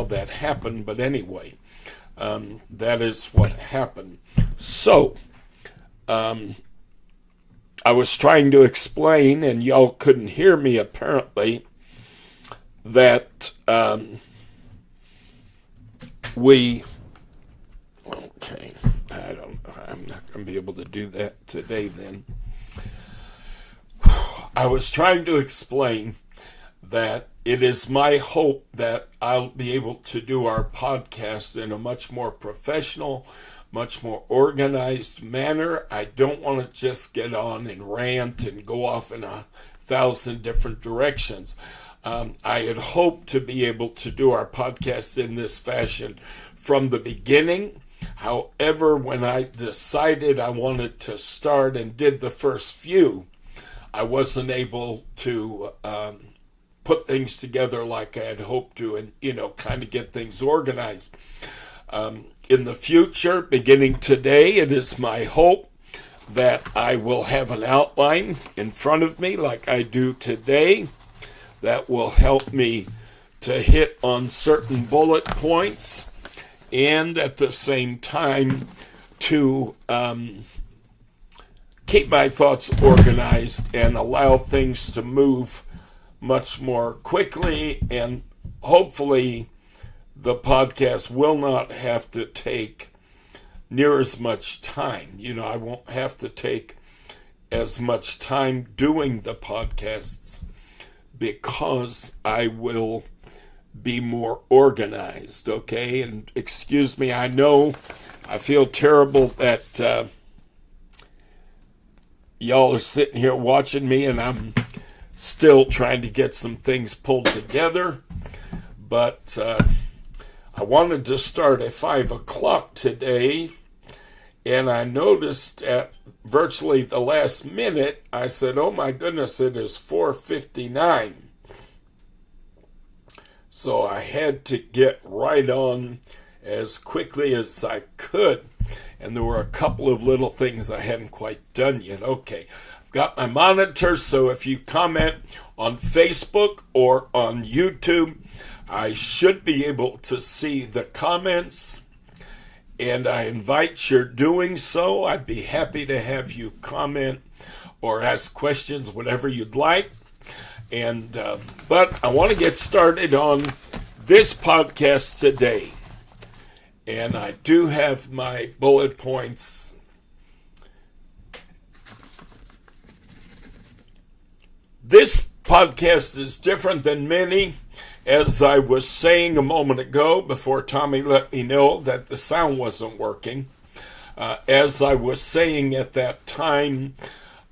that happened, but anyway, that is what happened. So, I was trying to explain, and y'all couldn't hear me apparently, that I'm not going to be able to do that today then. I was trying to explain that it is my hope that I'll be able to do our podcast in a much more professional, much more organized manner. I don't want to just get on and rant and go off in 1,000 different directions. I had hoped to be able to do our podcast in this fashion from the beginning. However, when I decided I wanted to start and did the first few, I wasn't able to put things together like I had hoped to and, kind of get things organized. In the future, beginning today, it is my hope that I will have an outline in front of me like I do today that will help me to hit on certain bullet points and at the same time to keep my thoughts organized and allow things to move much more quickly, and hopefully the podcast will not have to take near as much time. I won't have to take as much time doing the podcasts because I will be more organized, okay? And excuse me, I know I feel terrible that y'all are sitting here watching me and I'm still trying to get some things pulled together, but I wanted to start at 5 o'clock today, and I noticed at virtually the last minute, I said, oh my goodness, it is 4:59. So I had to get right on as quickly as I could, and there were a couple of little things I hadn't quite done yet. Okay, I've got my monitor, so if you comment on Facebook or on YouTube, I should be able to see the comments, and I invite your doing so. I'd be happy to have you comment or ask questions, whatever you'd like. And but I want to get started on this podcast today. And I do have my bullet points. This podcast is different than many. As I was saying a moment ago, before Tommy let me know that the sound wasn't working, as I was saying at that time,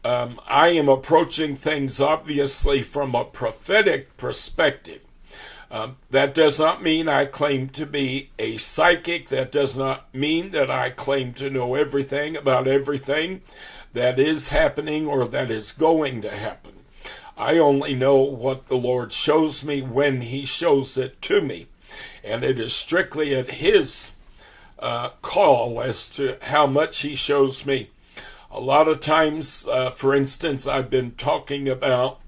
I am approaching things obviously from a prophetic perspective. That does not mean I claim to be a psychic. That does not mean that I claim to know everything about everything that is happening or that is going to happen. I only know what the Lord shows me when He shows it to me. And it is strictly at His call as to how much He shows me. A lot of times, for instance, I've been talking about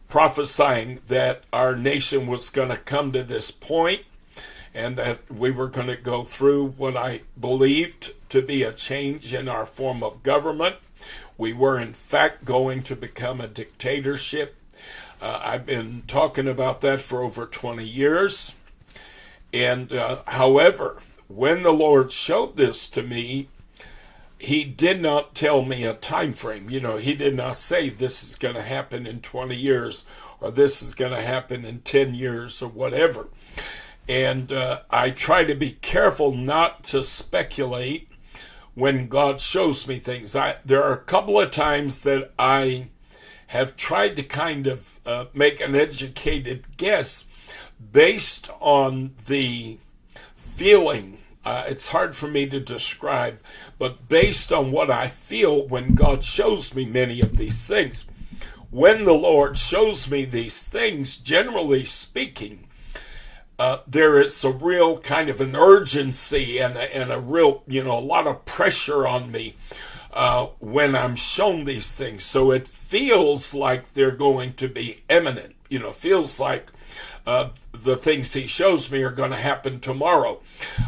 prophesying that our nation was going to come to this point and that we were going to go through what I believed to be a change in our form of government. We were, in fact, going to become a dictatorship. I've been talking about that for over 20 years. And however, when the Lord showed this to me, He did not tell me a time frame. He did not say this is going to happen in 20 years or this is going to happen in 10 years or whatever. And I try to be careful not to speculate when God shows me things. There are a couple of times that I have tried to kind of make an educated guess based on the feeling. It's hard for me to describe, but based on what I feel when God shows me many of these things. When the Lord shows me these things, generally speaking, there is a real kind of an urgency and a real, a lot of pressure on me when I'm shown these things. So it feels like they're going to be imminent. Feels like the things he shows me are going to happen tomorrow.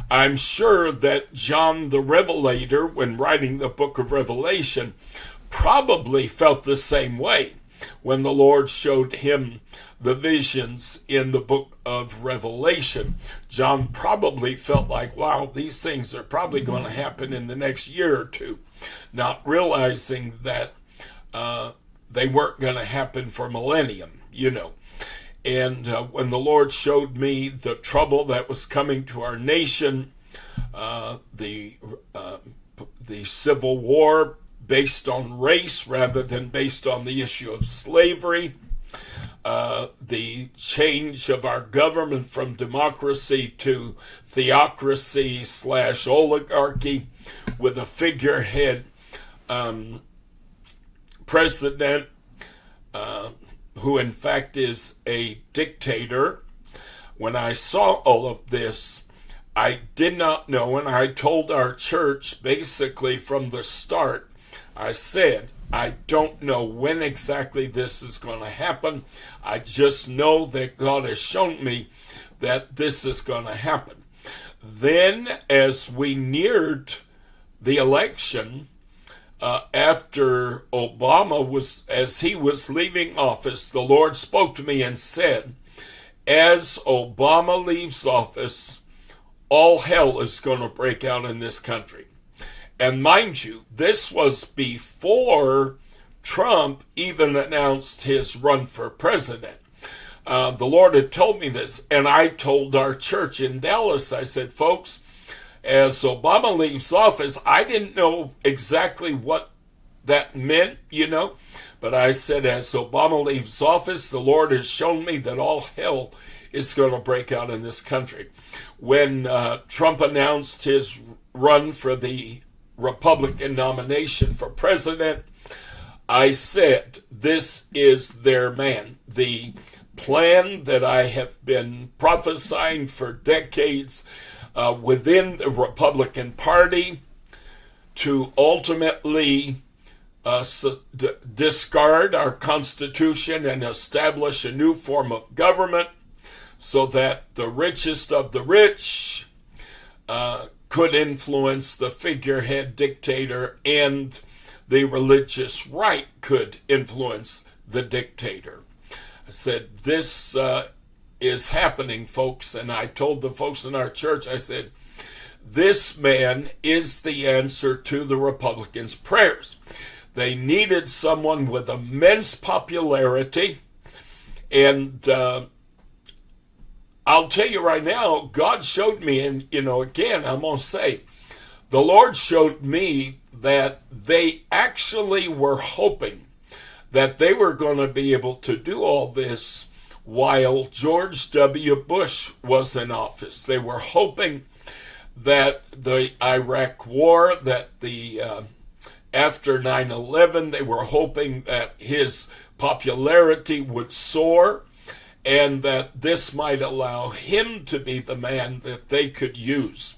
I'm sure that John the Revelator, when writing the book of Revelation, probably felt the same way when the Lord showed him the visions in the book of Revelation. John probably felt like, wow, these things are probably going to happen in the next year or two, not realizing that they weren't going to happen for millennium, And when the Lord showed me the trouble that was coming to our nation, the civil war based on race rather than based on the issue of slavery, the change of our government from democracy to theocracy / oligarchy with a figurehead president who in fact is a dictator. When I saw all of this, I did not know, and I told our church basically from the start, I said, I don't know when exactly this is going to happen. I just know that God has shown me that this is going to happen. Then, as we neared the election, after Obama as he was leaving office, the Lord spoke to me and said, as Obama leaves office, all hell is going to break out in this country. And mind you, this was before Trump even announced his run for president. The Lord had told me this, and I told our church in Dallas, I said, folks, as Obama leaves office, I didn't know exactly what that meant, but I said, as Obama leaves office, the Lord has shown me that all hell is going to break out in this country. When Trump announced his run for the Republican nomination for president, I said, this is their man. The plan that I have been prophesying for decades within the Republican Party to ultimately discard our Constitution and establish a new form of government so that the richest of the rich could influence the figurehead dictator and the religious right could influence the dictator. I said, this is happening, folks. And I told the folks in our church, I said, this man is the answer to the Republicans' prayers. They needed someone with immense popularity. And I'll tell you right now, God showed me, and again, I'm going to say, the Lord showed me that they actually were hoping that they were going to be able to do all this while George W. Bush was in office. They were hoping that the Iraq War, that after 9/11, they were hoping that his popularity would soar, and that this might allow him to be the man that they could use.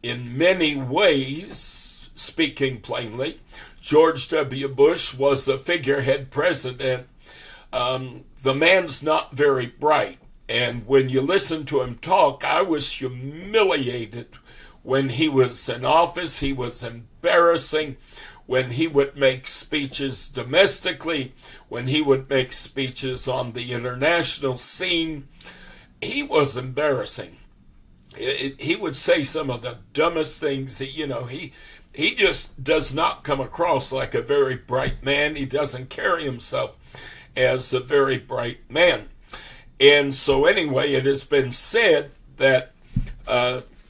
In many ways, speaking plainly, George W. Bush was the figurehead president. The man's not very bright. And when you listen to him talk, I was humiliated when he was in office. He was embarrassing when he would make speeches domestically, when he would make speeches on the international scene. He was embarrassing. He would say some of the dumbest things. He just does not come across like a very bright man. He doesn't carry himself as a very bright man. And so anyway, it has been said that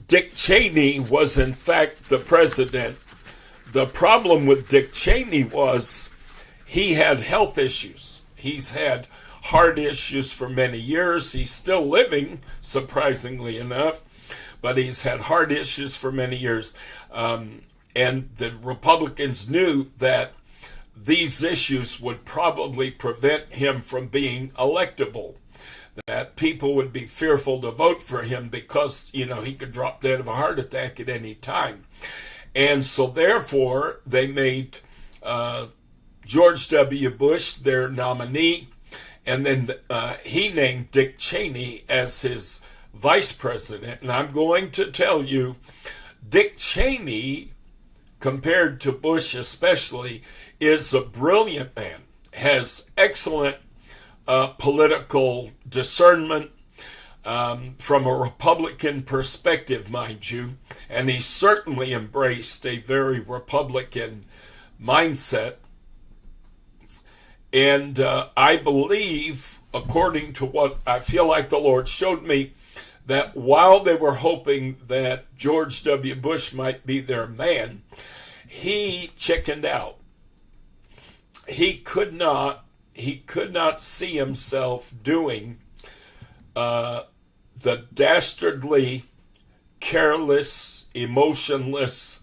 Dick Cheney was in fact the president. The problem with Dick Cheney was he had health issues. He's had heart issues for many years. He's still living, surprisingly enough, but he's had heart issues for many years. And the Republicans knew that these issues would probably prevent him from being electable, that people would be fearful to vote for him because, he could drop dead of a heart attack at any time. And so therefore, they made George W. Bush their nominee, and then he named Dick Cheney as his vice president. And I'm going to tell you, Dick Cheney, compared to Bush especially, is a brilliant man, has excellent political discernment from a Republican perspective, mind you, and he certainly embraced a very Republican mindset. And I believe, according to what I feel like the Lord showed me, that while they were hoping that George W. Bush might be their man, he chickened out. He could not see himself doing the dastardly, careless, emotionless,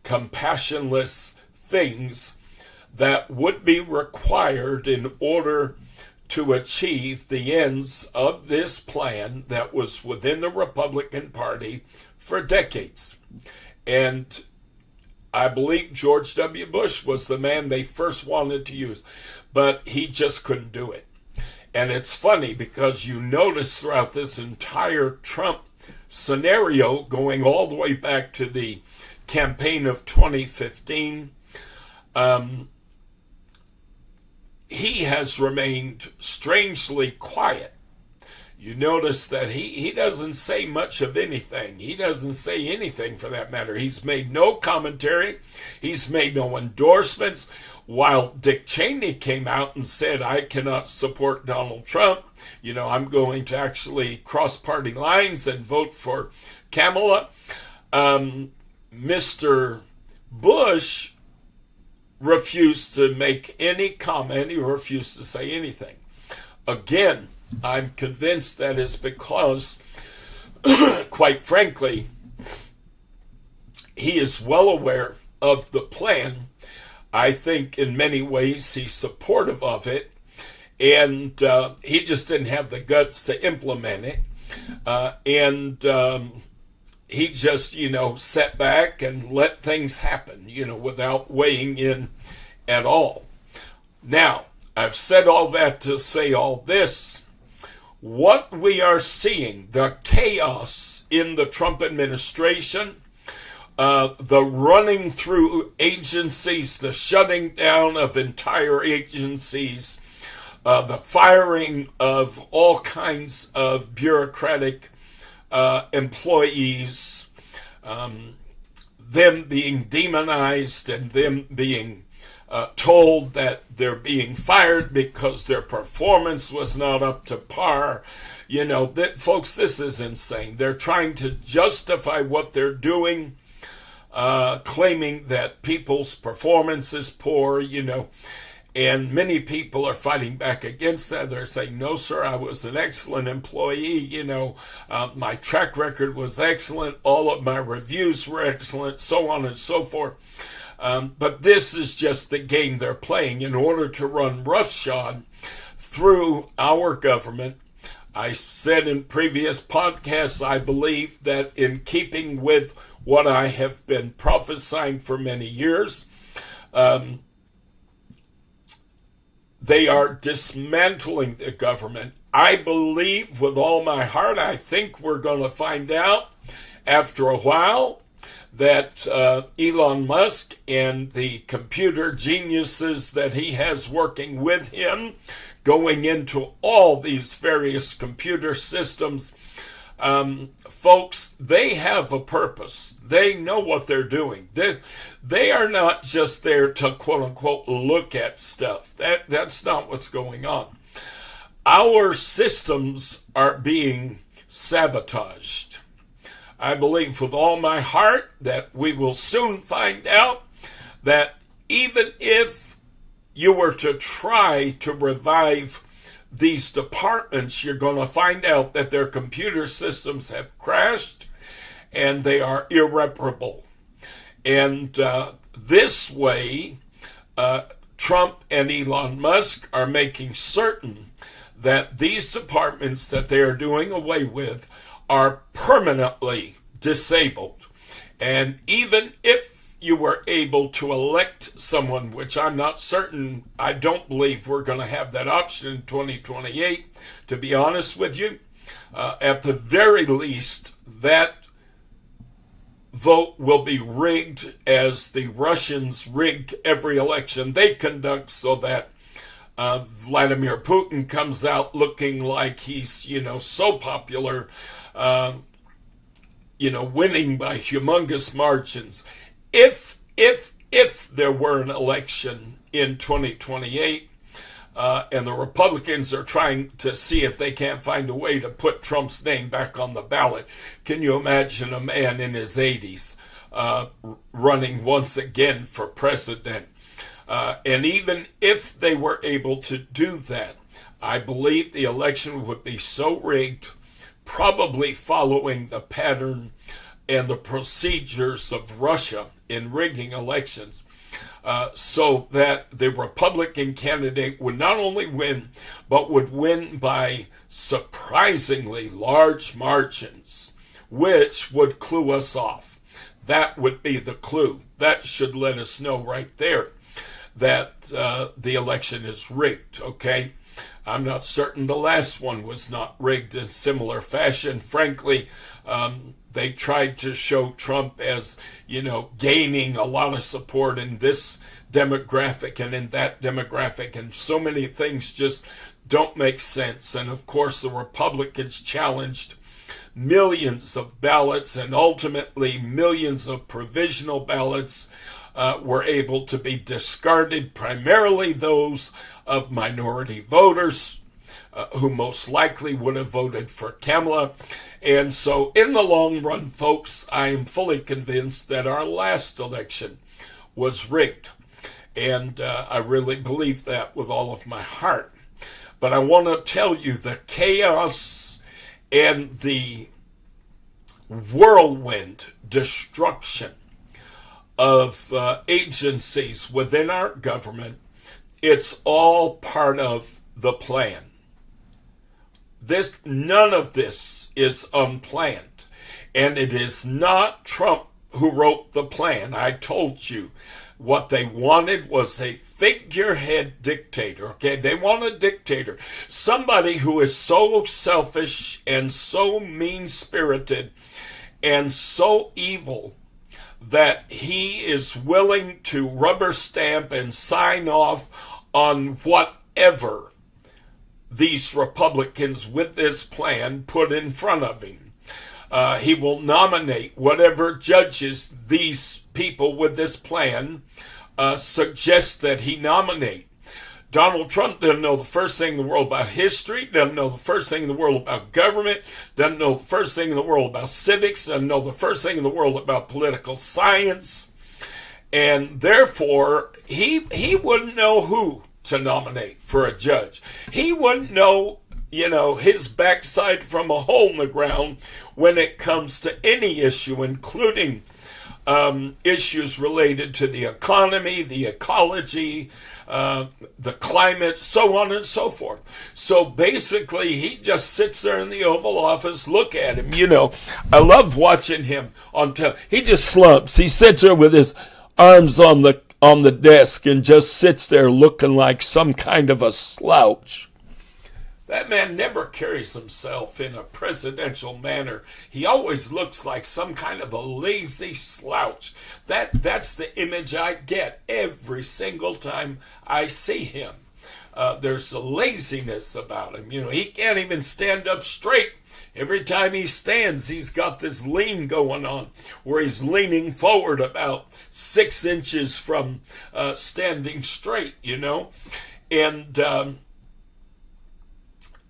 compassionless things that would be required in order to achieve the ends of this plan that was within the Republican Party for decades. And I believe George W. Bush was the man they first wanted to use, but he just couldn't do it. And it's funny because you notice throughout this entire Trump scenario, going all the way back to the campaign of 2015, he has remained strangely quiet. You notice that he doesn't say much of anything. He doesn't say anything for that matter. He's made no commentary. He's made no endorsements. While Dick Cheney came out and said, I cannot support Donald Trump. You know, I'm going to actually cross party lines and vote for Kamala. Mr. Bush refused to make any comment. He refused to say anything. Again, I'm convinced that is because, quite frankly, he is well aware of the plan. I think in many ways he's supportive of it, and he just didn't have the guts to implement it. He just, sat back and let things happen, without weighing in at all. Now, I've said all that to say all this. What we are seeing, the chaos in the Trump administration, the running through agencies, the shutting down of entire agencies, the firing of all kinds of bureaucratic employees, them being demonized and them being told that they're being fired because their performance was not up to par. Folks, this is insane. They're trying to justify what they're doing, claiming that people's performance is poor, and many people are fighting back against that. They're saying, no, sir, I was an excellent employee. My track record was excellent. All of my reviews were excellent, so on and so forth. But this is just the game they're playing in order to run roughshod through our government. I said in previous podcasts, I believe that in keeping with what I have been prophesying for many years, they are dismantling the government. I believe with all my heart, I think we're going to find out after a while that Elon Musk and the computer geniuses that he has working with him, going into all these various computer systems, folks, they have a purpose. They know what they're doing. They are not just there to quote unquote look at stuff. That's not what's going on. Our systems are being sabotaged. I believe with all my heart that we will soon find out that even if you were to try to revive these departments, you're going to find out that their computer systems have crashed and they are irreparable. And this way, Trump and Elon Musk are making certain that these departments that they are doing away with are permanently disabled. And even if you were able to elect someone, which I'm not certain, I don't believe we're going to have that option in 2028, to be honest with you. At the very least, that vote will be rigged as the Russians rig every election they conduct so that Vladimir Putin comes out looking like he's, so popular, winning by humongous margins. If there were an election in 2028, and the Republicans are trying to see if they can't find a way to put Trump's name back on the ballot, can you imagine a man in his 80s running once again for president? And even if they were able to do that, I believe the election would be so rigged, probably following the pattern and the procedures of Russia in rigging elections, so that the Republican candidate would not only win, but would win by surprisingly large margins, which would clue us off. That would be the clue. That should let us know right there that the election is rigged, okay? I'm not certain the last one was not rigged in similar fashion. Frankly, they tried to show Trump as, gaining a lot of support in this demographic and in that demographic, and so many things just don't make sense. And of course, the Republicans challenged millions of ballots, and ultimately millions of provisional ballots were able to be discarded, primarily those of minority voters, who most likely would have voted for Kamala. And so in the long run, folks, I am fully convinced that our last election was rigged. And I really believe that with all of my heart. But I want to tell you the chaos and the whirlwind destruction of agencies within our government, it's all part of the plan. None of this is unplanned. And it is not Trump who wrote the plan. I told you what they wanted was a figurehead dictator, okay? They want a dictator, somebody who is so selfish and so mean-spirited and so evil that he is willing to rubber stamp and sign off on whatever these Republicans with this plan put in front of him. He will nominate whatever judges these people with this plan suggest that he nominate. Donald Trump doesn't know the first thing in the world about history, doesn't know the first thing in the world about government, doesn't know the first thing in the world about civics, doesn't know the first thing in the world about political science, and therefore he wouldn't know who to nominate for a judge. He wouldn't know, his backside from a hole in the ground when it comes to any issue, including issues related to the economy, the ecology, the climate, so on and so forth. So basically, he just sits there in the Oval Office. Look at him, I love watching him on television. He just slumps. He sits there with his arms on the desk and just sits there looking like some kind of a slouch. That man never carries himself in a presidential manner. He always looks like some kind of a lazy slouch. That's the image I get every single time I see him. There's a laziness about him. He can't even stand up straight. Every time he stands, he's got this lean going on where he's leaning forward about 6 inches from standing straight, And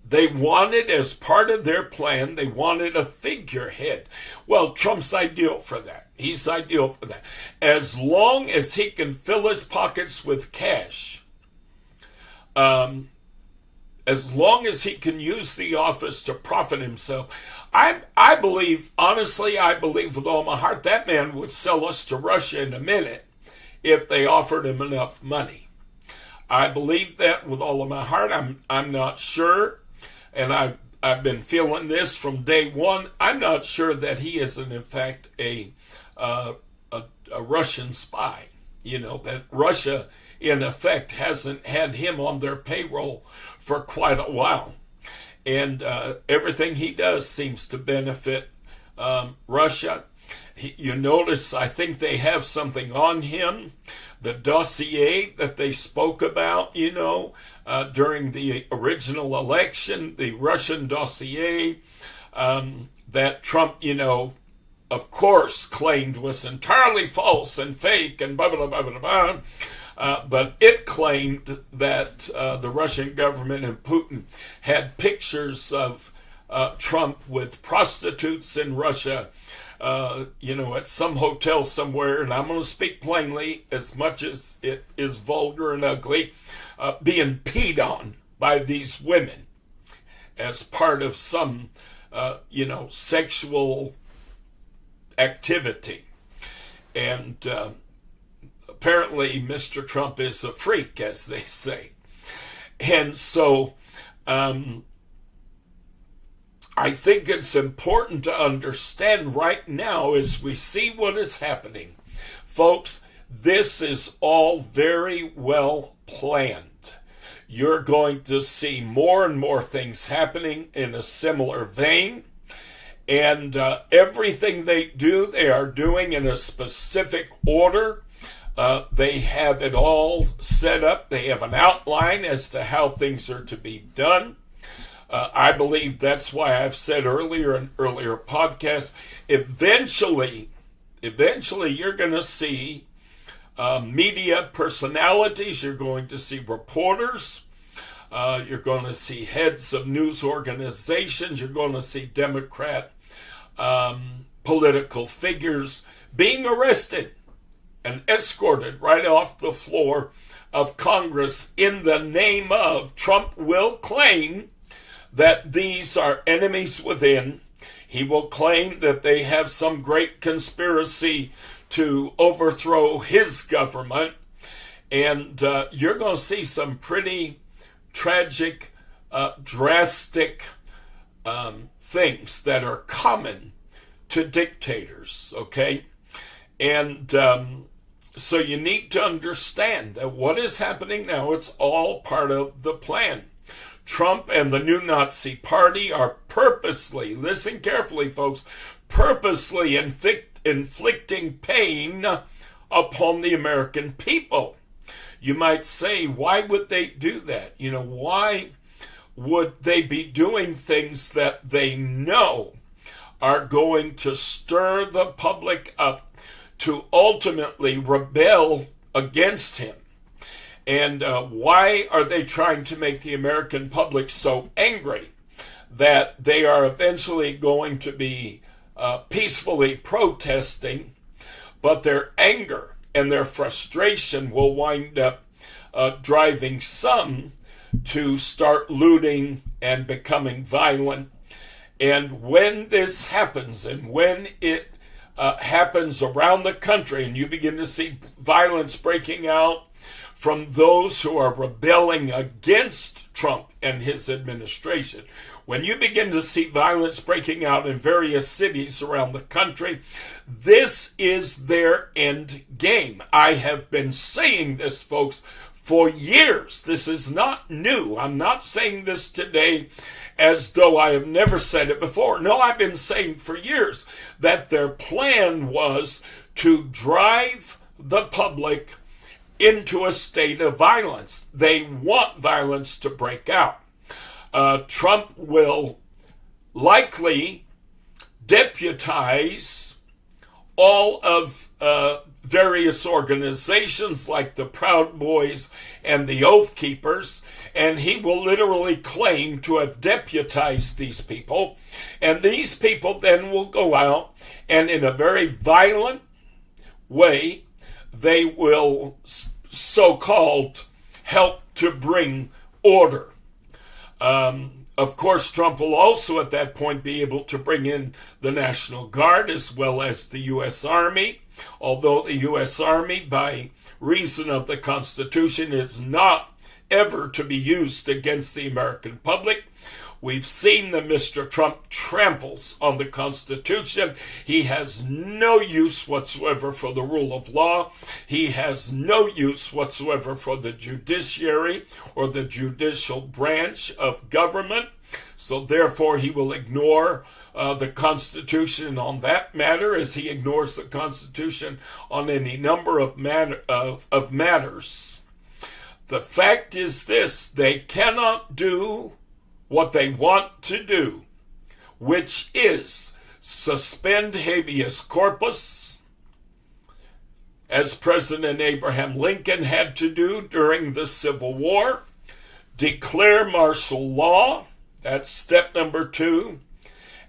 they wanted, as part of their plan, they wanted a figurehead. Well, Trump's ideal for that. He's ideal for that. As long as he can fill his pockets with cash, as long as he can use the office to profit himself, I believe, honestly, I believe with all my heart, that man would sell us to Russia in a minute if they offered him enough money. I believe that with all of my heart. I'm not sure. And I've been feeling this from day one. I'm not sure that he isn't, in fact, a a Russian spy. That Russia, in effect, hasn't had him on their payroll for quite a while. And everything he does seems to benefit Russia. You notice, I think they have something on him, the dossier that they spoke about, during the original election, the Russian dossier that Trump, of course, claimed was entirely false and fake and blah, blah, blah, blah, blah. But it claimed that the Russian government and Putin had pictures of Trump with prostitutes in Russia, at some hotel somewhere, and I'm going to speak plainly, as much as it is vulgar and ugly, being peed on by these women as part of some, sexual activity. And apparently Mr. Trump is a freak, as they say. And so I think it's important to understand right now as we see what is happening. Folks, this is all very well planned. You're going to see more and more things happening in a similar vein. And everything they do, they are doing in a specific order. They have it all set up. They have an outline as to how things are to be done. I believe that's why I've said earlier in earlier podcasts, eventually you're going to see media personalities, you're going to see reporters, you're going to see heads of news organizations, you're going to see Democrat political figures being arrested and escorted right off the floor of Congress in the name of Trump will claim that these are enemies within. He will claim that they have some great conspiracy to overthrow his government. And you're going to see some pretty tragic, drastic things that are common to dictators, okay? And so you need to understand that what is happening now, it's all part of the plan. Trump and the new Nazi Party are purposely, listen carefully, folks, purposely inflicting pain upon the American people. You might say, why would they do that? Why would they be doing things that they know are going to stir the public up to ultimately rebel against him? And why are they trying to make the American public so angry that they are eventually going to be peacefully protesting, but their anger and their frustration will wind up driving some to start looting and becoming violent? And when this happens, and when it happens around the country, and you begin to see violence breaking out from those who are rebelling against Trump and his administration, when you begin to see violence breaking out in various cities around the country, this is their end game. I have been saying this, folks, for years. This is not new. I'm not saying this today as though I have never said it before. No, I've been saying for years that their plan was to drive the public into a state of violence. They want violence to break out. Trump will likely deputize all of various organizations like the Proud Boys and the Oath Keepers, and he will literally claim to have deputized these people. And these people then will go out and in a very violent way, they will so-called help to bring order. Of course, Trump will also at that point be able to bring in the National Guard as well as the U.S. Army, although the U.S. Army, by reason of the Constitution, is not ever to be used against the American public. We've seen that Mr. Trump tramples on the Constitution. He has no use whatsoever for the rule of law. He has no use whatsoever for the judiciary or the judicial branch of government. So therefore, he will ignore the Constitution on that matter, as he ignores the Constitution on any number of matters. The fact is this: they cannot do what they want to do, which is suspend habeas corpus, as President Abraham Lincoln had to do during the Civil War, declare martial law. That's step number 2.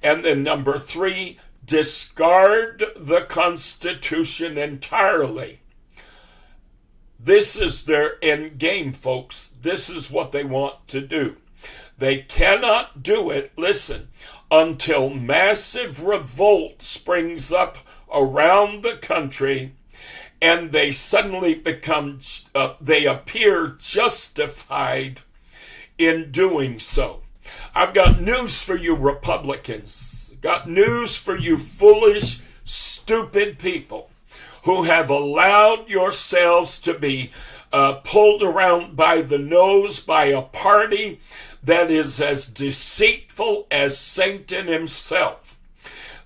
And then number 3, discard the Constitution entirely. This is their end game, folks. This is what they want to do. They cannot do it, listen, until massive revolt springs up around the country and they suddenly they appear justified in doing so. I've got news for you Republicans. Got news for you foolish, stupid people who have allowed yourselves to be pulled around by the nose by a party that is as deceitful as Satan himself.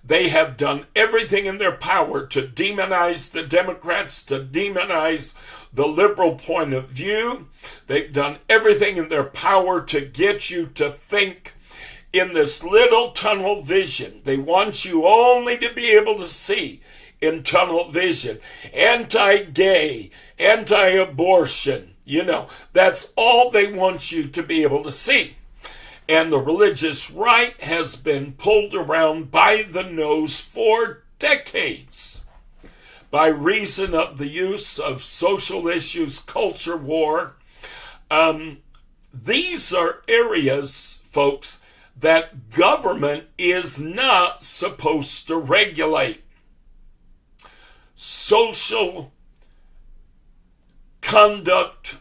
They have done everything in their power to demonize the Democrats, to demonize the liberal point of view. They've done everything in their power to get you to think in this little tunnel vision. They want you only to be able to see in tunnel vision. Anti-gay, anti-abortion, that's all they want you to be able to see. And the religious right has been pulled around by the nose for decades by reason of the use of social issues, culture war. These are areas, folks, that government is not supposed to regulate. Social conduct,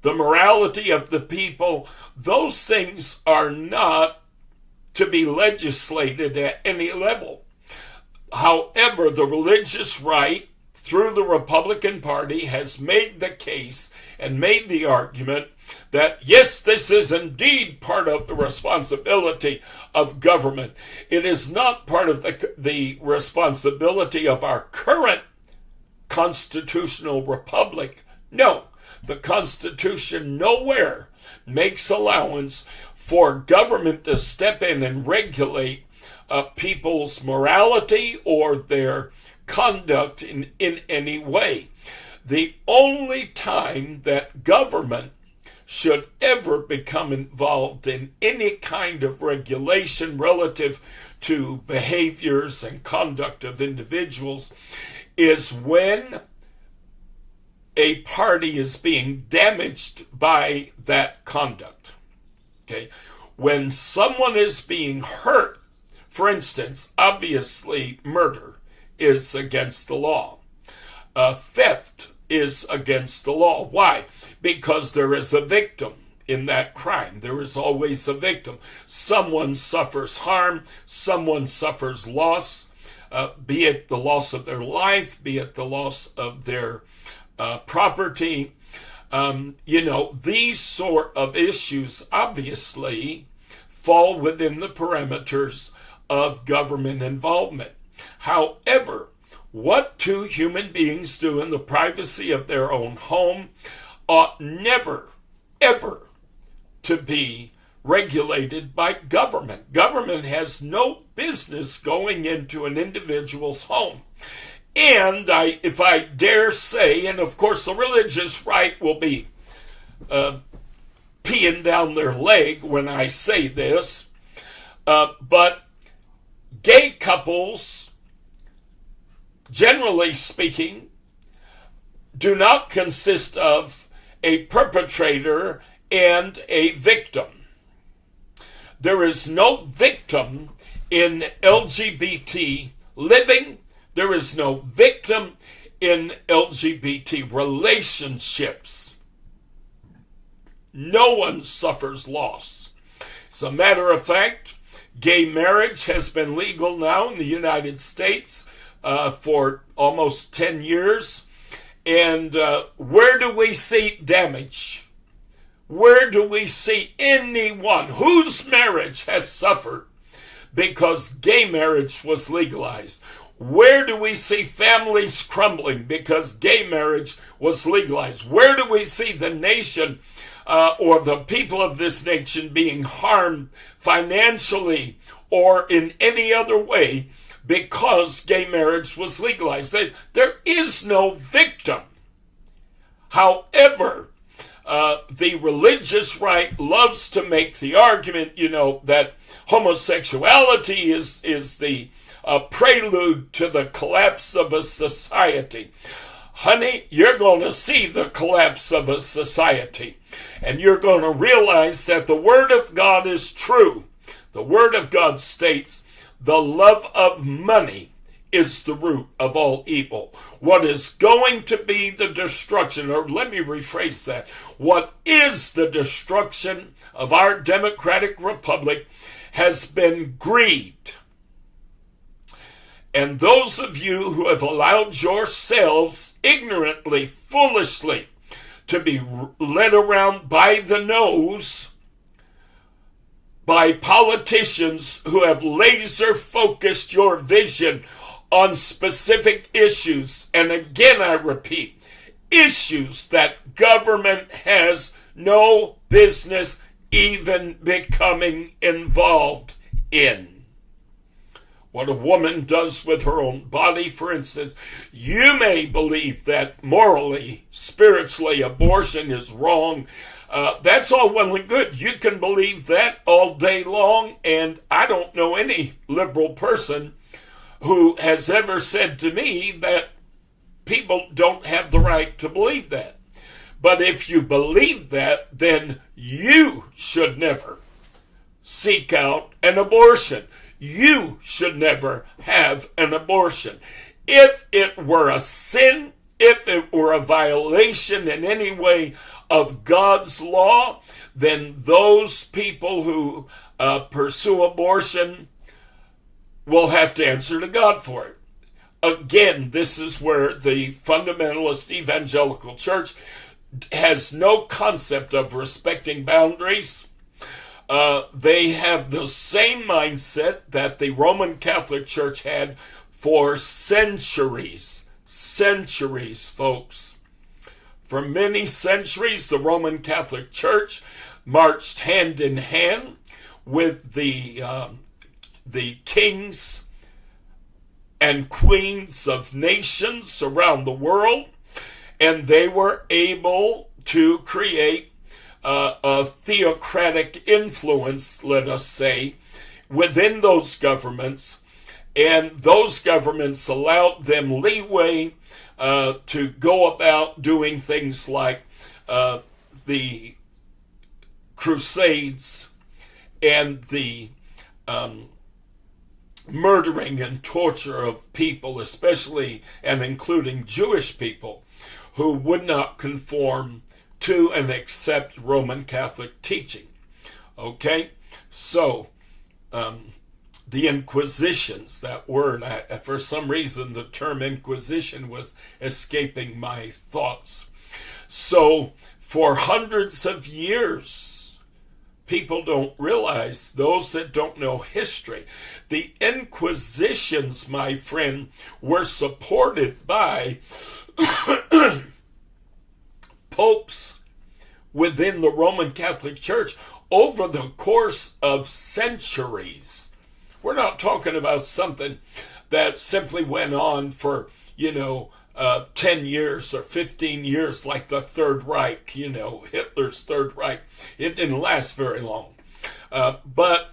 the morality of the people, those things are not to be legislated at any level. However, the religious right, through the Republican Party, has made the case and made the argument that, yes, this is indeed part of the responsibility of government. It is not part of the responsibility of our current constitutional republic. No, the Constitution nowhere makes allowance for government to step in and regulate people's morality or their conduct in any way. The only time that government should ever become involved in any kind of regulation relative to behaviors and conduct of individuals is when a party is being damaged by that conduct. Okay? When someone is being hurt, for instance, obviously murder is against the law. Theft is against the law. Why? Because there is a victim in that crime. There is always a victim. Someone suffers harm. Someone suffers loss, be it the loss of their life, be it the loss of their property. These sort of issues obviously fall within the parameters of government involvement. However, what two human beings do in the privacy of their own home ought never, ever to be regulated by government. Government has no business going into an individual's home. And if I dare say, and of course the religious right will be peeing down their leg when I say this, but gay couples, generally speaking, do not consist of a perpetrator and a victim. There is no victim in LGBT living. There is no victim in LGBT relationships. No one suffers loss. As a matter of fact, gay marriage has been legal now in the United States for almost 10 years. And where do we see damage? Where do we see anyone whose marriage has suffered because gay marriage was legalized? Where do we see families crumbling because gay marriage was legalized? Where do we see the nation or the people of this nation being harmed financially or in any other way because gay marriage was legalized? There is no victim. However, the religious right loves to make the argument, that homosexuality is the prelude to the collapse of a society. Honey, you're going to see the collapse of a society, and you're going to realize that the Word of God is true. The Word of God states, the love of money is the root of all evil. What is going to be the destruction, or let me rephrase that, what is the destruction of our democratic republic has been greed. And those of you who have allowed yourselves ignorantly, foolishly, to be led around by the nose by politicians who have laser focused your vision on specific issues, and again I repeat, issues that government has no business even becoming involved in. What a woman does with her own body, for instance, you may believe that morally, spiritually, abortion is wrong. That's all well and good. You can believe that all day long, and I don't know any liberal person who has ever said to me that people don't have the right to believe that. But if you believe that, then you should never seek out an abortion. You should never have an abortion. If it were a sin, if it were a violation in any way of God's law, then those people who pursue abortion will have to answer to God for it. Again, this is where the fundamentalist evangelical church has no concept of respecting boundaries. They have the same mindset that the Roman Catholic Church had for centuries. Centuries, folks. For many centuries, the Roman Catholic Church marched hand in hand with the kings and queens of nations around the world, and they were able to create a theocratic influence, let us say, within those governments, and those governments allowed them leeway to go about doing things like the Crusades and the murdering and torture of people, especially and including Jewish people who would not conform to and accept Roman Catholic teaching. Okay? So, the Inquisitions, that word, for some reason the term Inquisition was escaping my thoughts. So, for hundreds of years, people don't realize, those that don't know history, the Inquisitions, my friend, were supported by popes within the Roman Catholic Church over the course of centuries. We're not talking about something that simply went on for, 10 years or 15 years like the Third Reich, Hitler's Third Reich. It didn't last very long. But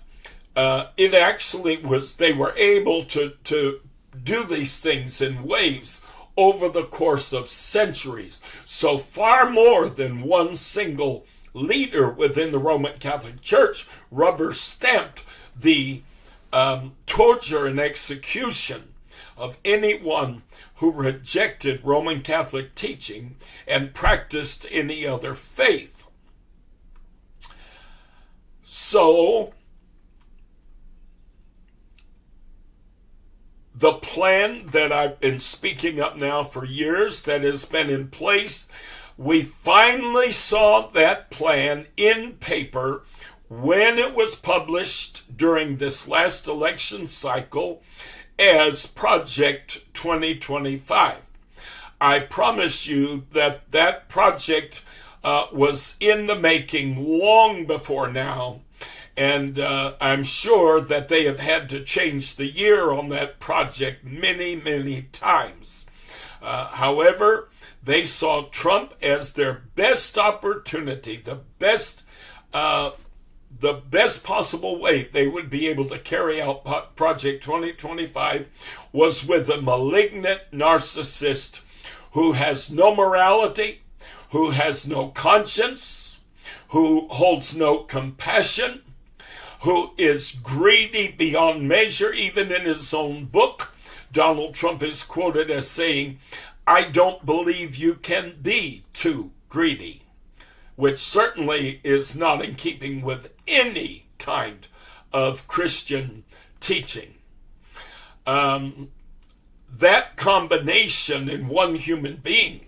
it actually was, they were able to do these things in waves over the course of centuries. So far more than one single leader within the Roman Catholic Church rubber stamped the torture and execution of anyone who rejected Roman Catholic teaching and practiced any other faith. So, the plan that I've been speaking up now for years, that has been in place, we finally saw that plan in paper when it was published during this last election cycle as Project 2025. I promise you that that project was in the making long before now, and I'm sure that they have had to change the year on that project many, many times. However, they saw Trump as their best opportunity, the best possible way they would be able to carry out Project 2025 was with a malignant narcissist who has no morality, who has no conscience, who holds no compassion, who is greedy beyond measure. Even in his own book, Donald Trump is quoted as saying, "I don't believe you can be too greedy," which certainly is not in keeping with any kind of Christian teaching. That combination in one human being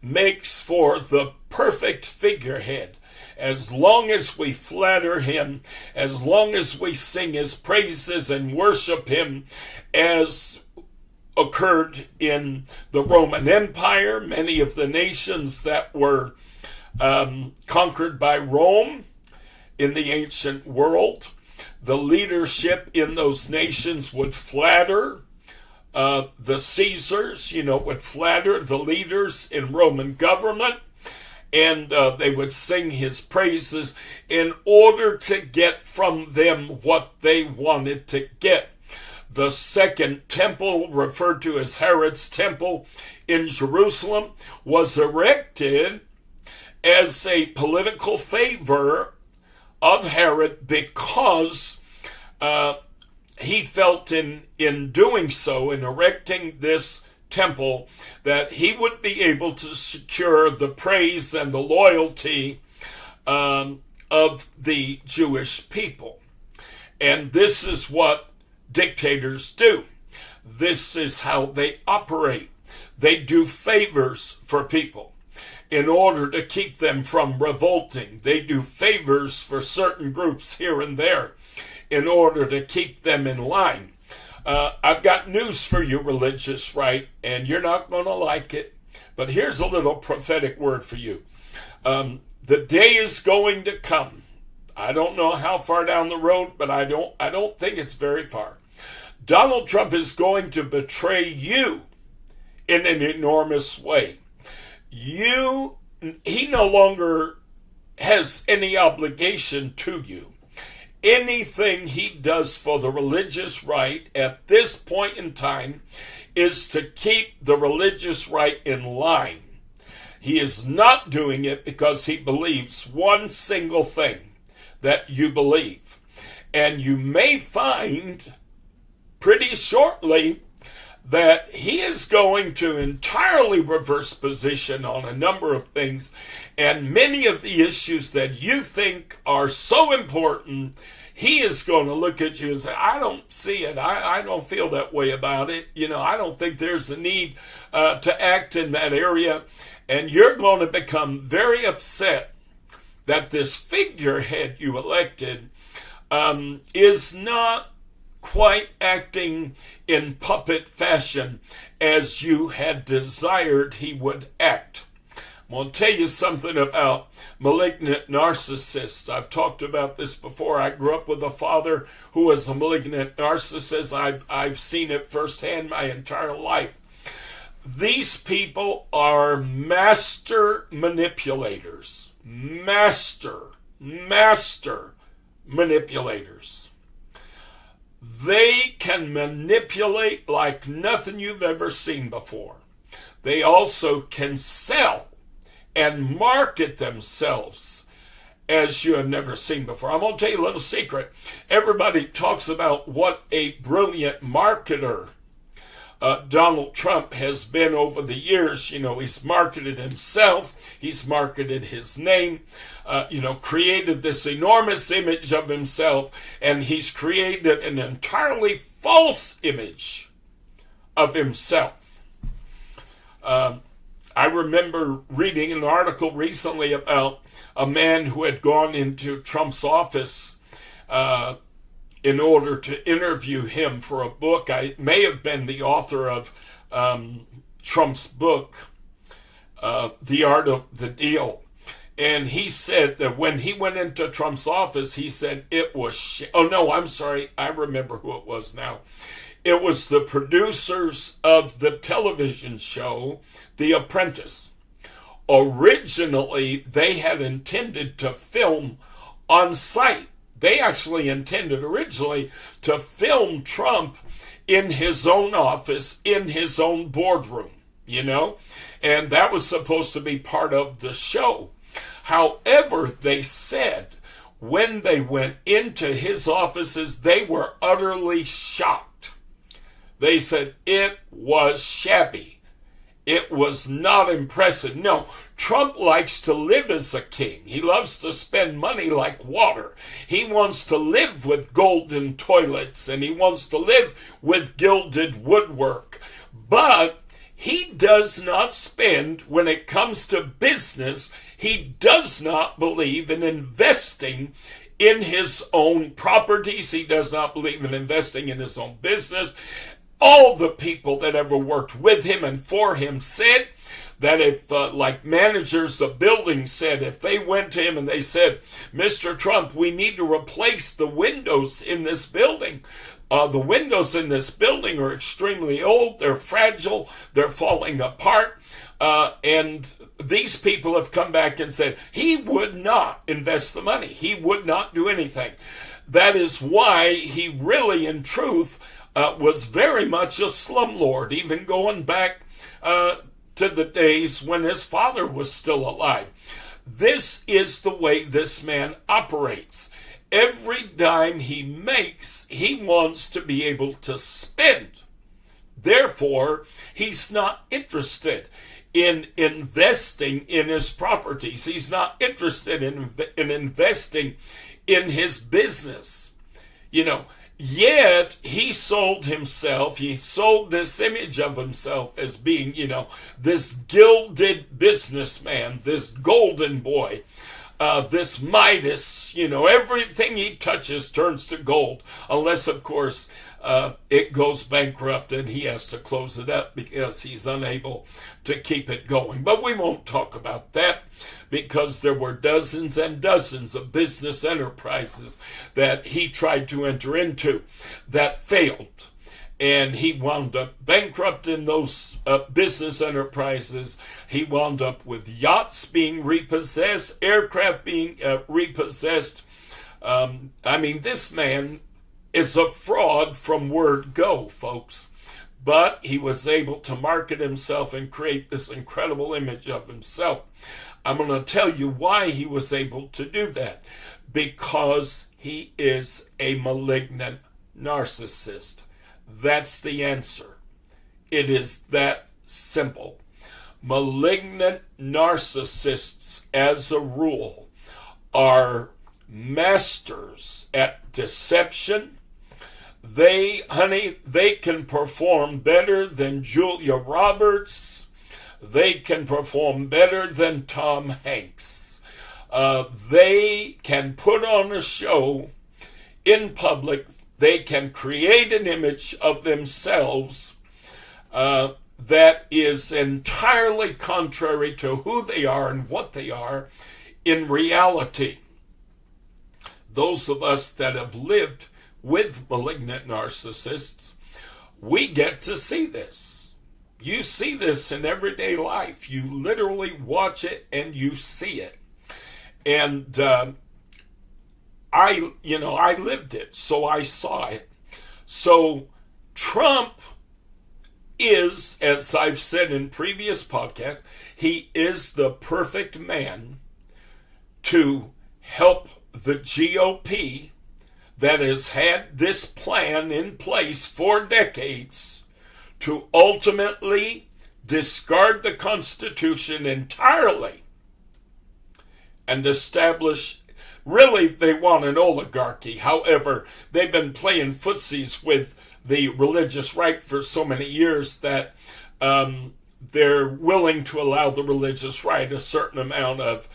makes for the perfect figurehead. As long as we flatter him, as long as we sing his praises and worship him, as occurred in the Roman Empire, many of the nations that were conquered by Rome in the ancient world, the leadership in those nations would flatter the Caesars, would flatter the leaders in Roman government, and they would sing his praises in order to get from them what they wanted to get. The second temple, referred to as Herod's temple in Jerusalem, was erected as a political favor of Herod because he felt in doing so, in erecting this temple, that he would be able to secure the praise and the loyalty of the Jewish people. And this is what dictators do. This is how they operate. They do favors for people in order to keep them from revolting. They do favors for certain groups here and there in order to keep them in line. I've got news for you, religious right, and you're not going to like it, but here's a little prophetic word for you. The day is going to come. I don't know how far down the road, but I don't think it's very far. Donald Trump is going to betray you in an enormous way. He no longer has any obligation to you. Anything he does for the religious right at this point in time is to keep the religious right in line. He is not doing it because he believes one single thing that you believe. And you may find pretty shortly that he is going to entirely reverse position on a number of things, and many of the issues that you think are so important, he is going to look at you and say, "I don't see it. I don't feel that way about it. I don't think there's a need to act in that area." And you're going to become very upset that this figurehead you elected is not quite acting in puppet fashion as you had desired he would act. I'm going to tell you something about malignant narcissists. I've talked about this before. I grew up with a father who was a malignant narcissist. I've seen it firsthand my entire life. These people are master manipulators. Master manipulators. They can manipulate like nothing you've ever seen before. They also can sell and market themselves as you have never seen before. I'm going to tell you a little secret. Everybody talks about what a brilliant marketer Donald Trump has been over the years. He's marketed himself, he's marketed his name, created this enormous image of himself, and he's created an entirely false image of himself. I remember reading an article recently about a man who had gone into Trump's office in order to interview him for a book. I may have been the author of Trump's book, The Art of the Deal. And he said that when he went into Trump's office, he said it was... Oh, no, I'm sorry. I remember who it was now. It was the producers of the television show, The Apprentice. Originally, they had intended to film on site. They actually intended originally to film Trump in his own office, in his own boardroom, and that was supposed to be part of the show. However, they said when they went into his offices, they were utterly shocked. They said it was shabby. It was not impressive. No, Trump likes to live as a king. He loves to spend money like water. He wants to live with golden toilets, and he wants to live with gilded woodwork. But he does not spend, when it comes to business, he does not believe in investing in his own properties. He does not believe in investing in his own business. All the people that ever worked with him and for him said that if, like managers of buildings said, if they went to him and they said, Mr. Trump, we need to replace the windows in this building. The windows in this building are extremely old. They're fragile. They're falling apart. And these people have come back and said he would not invest the money. He would not do anything. That is why he really, in truth, was very much a slumlord, even going back to the days when his father was still alive. This is the way this man operates. Every dime he makes, he wants to be able to spend. Therefore, he's not interested in investing in his properties. He's not interested in investing in his business. Yet he sold himself, he sold this image of himself as being, this gilded businessman, this golden boy, this Midas, everything he touches turns to gold, unless, of course, it goes bankrupt and he has to close it up because he's unable to keep it going. But we won't talk about that, because there were dozens and dozens of business enterprises that he tried to enter into that failed. And he wound up bankrupt in those business enterprises. He wound up with yachts being repossessed, aircraft being repossessed. This man is a fraud from word go, folks. But he was able to market himself and create this incredible image of himself. I'm going to tell you why he was able to do that. Because he is a malignant narcissist. That's the answer. It is that simple. Malignant narcissists, as a rule, are masters at deception. They can perform better than Julia Roberts. They can perform better than Tom Hanks. They can put on a show in public. They can create an image of themselves that is entirely contrary to who they are and what they are in reality. Those of us that have lived with malignant narcissists, we get to see this. You see this in everyday life. You literally watch it and you see it. And I lived it, so I saw it. So Trump is, as I've said in previous podcasts, he is the perfect man to help the GOP that has had this plan in place for decades to ultimately discard the Constitution entirely and establish, really, they want an oligarchy. However, they've been playing footsies with the religious right for so many years that they're willing to allow the religious right a certain amount of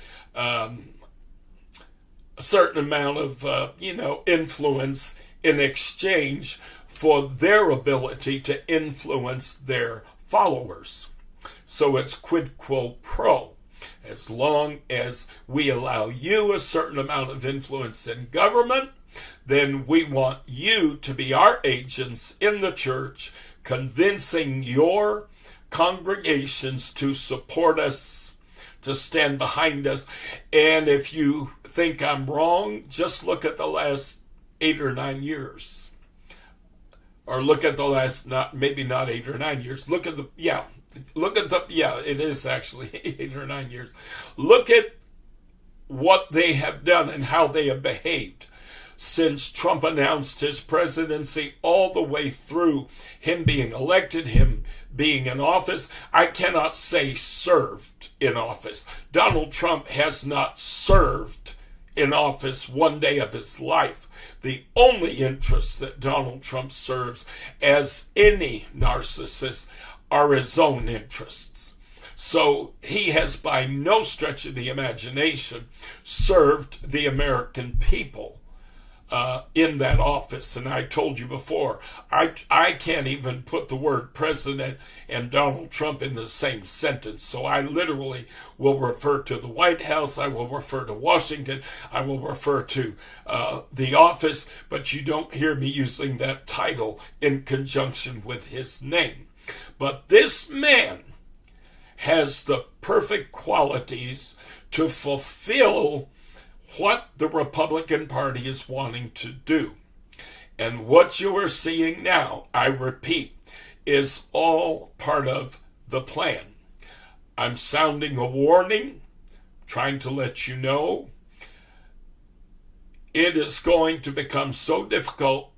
influence in exchange for their ability to influence their followers. So it's quid quo pro. As long as we allow you a certain amount of influence in government, then we want you to be our agents in the church, convincing your congregations to support us, to stand behind us. And if you think I'm wrong, just look at the last 8 or 9 years. Or look at the last, maybe not 8 or 9 years. It is actually 8 or 9 years. Look at what they have done and how they have behaved since Trump announced his presidency, all the way through him being elected, him being in office. I cannot say served in office. Donald Trump has not served in office one day of his life. The only interest that Donald Trump serves, as any narcissist, are his own interests. So he has by no stretch of the imagination served the American people in that office. And I told you before, I can't even put the word president and Donald Trump in the same sentence. So I literally will refer to the White House, I will refer to Washington, I will refer to the office, but you don't hear me using that title in conjunction with his name. But this man has the perfect qualities to fulfill what the Republican Party is wanting to do. And what you are seeing now, I repeat, is all part of the plan. I'm sounding a warning, trying to let you know it is going to become so difficult,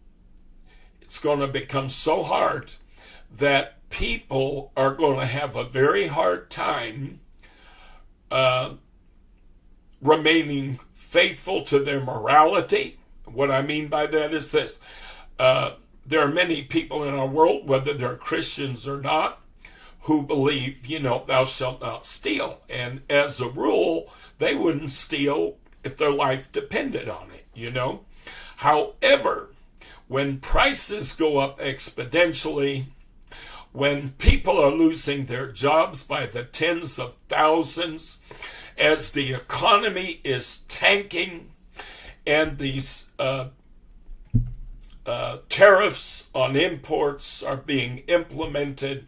it's going to become so hard that people are going to have a very hard time remaining faithful to their morality. What I mean by that is this. There are many people in our world, whether they're Christians or not, who believe, thou shalt not steal. And as a rule, they wouldn't steal if their life depended on it, However, when prices go up exponentially, when people are losing their jobs by the tens of thousands, as the economy is tanking and these tariffs on imports are being implemented,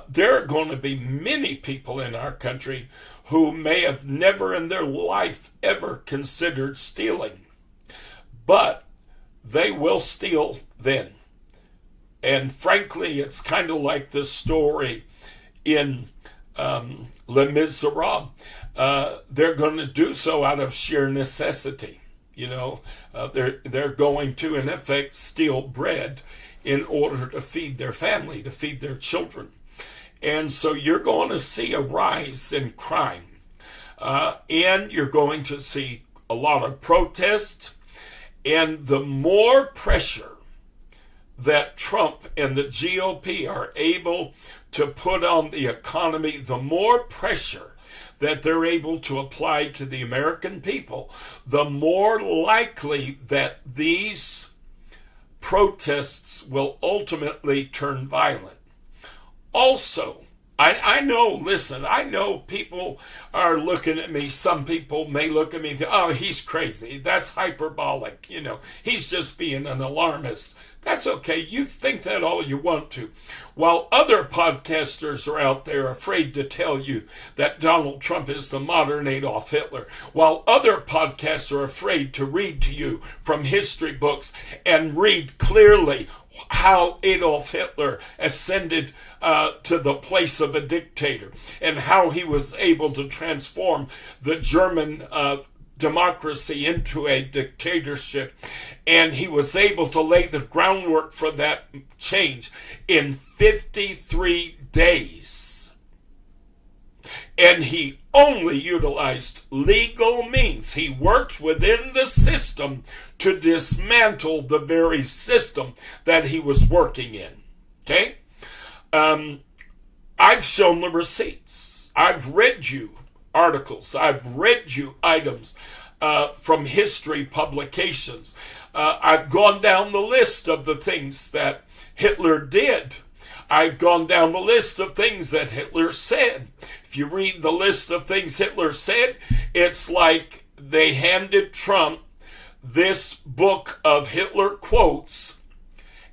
there are going to be many people in our country who may have never in their life ever considered stealing. But they will steal then. And frankly, it's kind of like the story in Les Miserables. They're going to do so out of sheer necessity. They're going to, in effect, steal bread in order to feed their family, to feed their children. And so you're going to see a rise in crime. And you're going to see a lot of protest. And the more pressure that Trump and the GOP are able to put on the economy, the more pressure that they're able to apply to the American people, the more likely that these protests will ultimately turn violent. Also, I know people are looking at me. Some people may look at me and think, oh, he's crazy. That's hyperbolic. He's just being an alarmist. That's okay. You think that all you want to. While other podcasters are out there afraid to tell you that Donald Trump is the modern Adolf Hitler. While other podcasts are afraid to read to you from history books and read clearly how Adolf Hitler ascended to the place of a dictator and how he was able to transform the German democracy into a dictatorship, and he was able to lay the groundwork for that change in 53 days. And he only utilized legal means. He worked within the system to dismantle the very system that he was working in. Okay? I've shown the receipts. I've read you articles. I've read you items from history publications. I've gone down the list of the things that Hitler did. I've gone down the list of things that Hitler said. If you read the list of things Hitler said, it's like they handed Trump this book of Hitler quotes,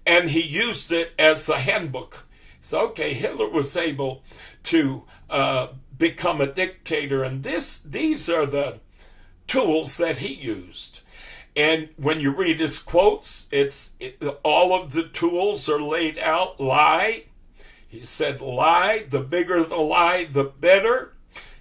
and he used it as a handbook. So, okay, Hitler was able to become a dictator, and these are the tools that he used. And when you read his quotes, all of the tools are laid out. Lie. He said lie. The bigger the lie, the better.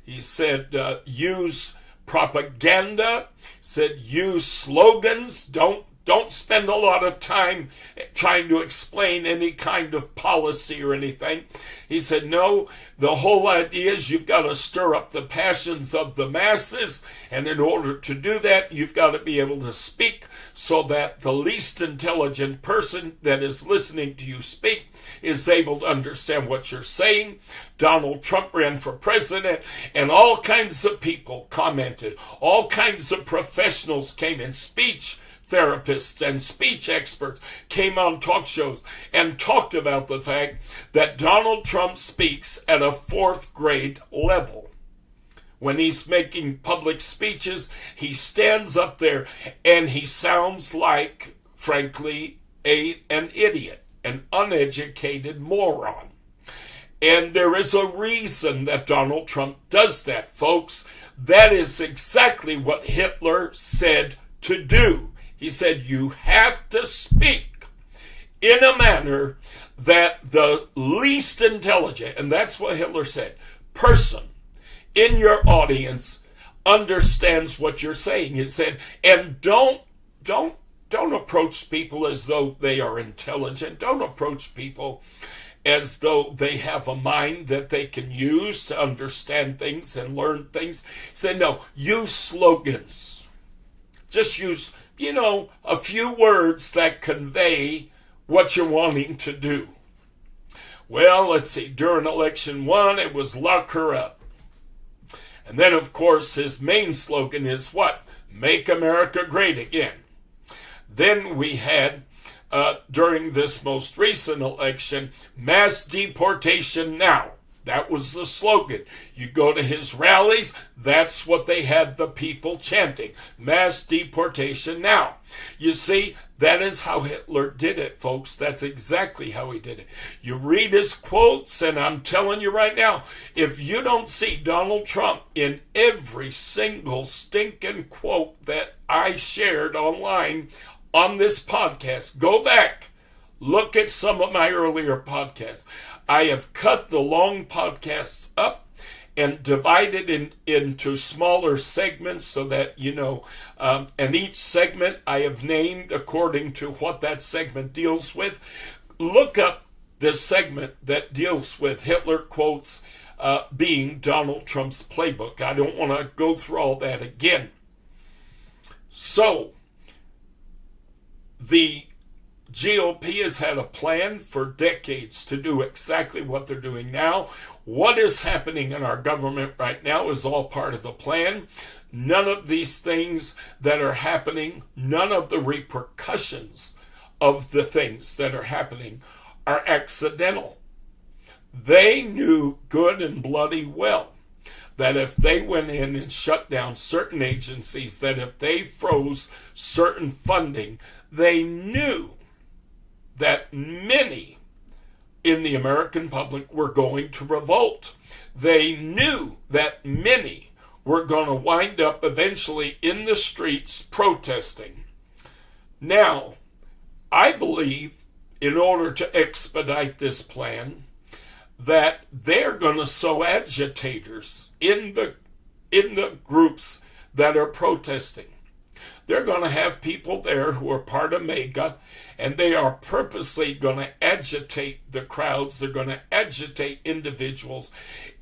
He said use propaganda. He said use slogans. Don't spend a lot of time trying to explain any kind of policy or anything. He said, no, the whole idea is you've got to stir up the passions of the masses. And in order to do that, you've got to be able to speak so that the least intelligent person that is listening to you speak is able to understand what you're saying. Donald Trump ran for president, and all kinds of people commented. All kinds of professionals came in, speech therapists and speech experts came on talk shows and talked about the fact that Donald Trump speaks at a fourth grade level. When he's making public speeches, he stands up there and he sounds like, frankly, an idiot, an uneducated moron. And there is a reason that Donald Trump does that, folks. That is exactly what Hitler said to do. He said, you have to speak in a manner that the least intelligent, and that's what Hitler said, person in your audience understands what you're saying. He said, and don't approach people as though they are intelligent. Don't approach people as though they have a mind that they can use to understand things and learn things. He said, no, use slogans. Just use a few words that convey what you're wanting to do. Well, let's see. During election 1, it was lock her up. And then, of course, his main slogan is what? Make America great again. Then we had, during this most recent election, mass deportation now. That was the slogan. You go to his rallies, that's what they had the people chanting. Mass deportation now. You see, that is how Hitler did it, folks. That's exactly how he did it. You read his quotes, and I'm telling you right now, if you don't see Donald Trump in every single stinking quote that I shared online on this podcast, go back. Look at some of my earlier podcasts. I have cut the long podcasts up and divided into smaller segments so that, and each segment I have named according to what that segment deals with. Look up this segment that deals with Hitler quotes being Donald Trump's playbook. I don't want to go through all that again. So, the GOP has had a plan for decades to do exactly what they're doing now. What is happening in our government right now is all part of the plan. None of these things that are happening, none of the repercussions of the things that are happening are accidental. They knew good and bloody well that if they went in and shut down certain agencies, that if they froze certain funding, they knew that many in the American public were going to revolt. They knew that many were going to wind up eventually in the streets protesting. Now, I believe in order to expedite this plan, that they're going to sow agitators in the groups that are protesting. They're going to have people there who are part of MAGA, and they are purposely going to agitate the crowds. They're going to agitate individuals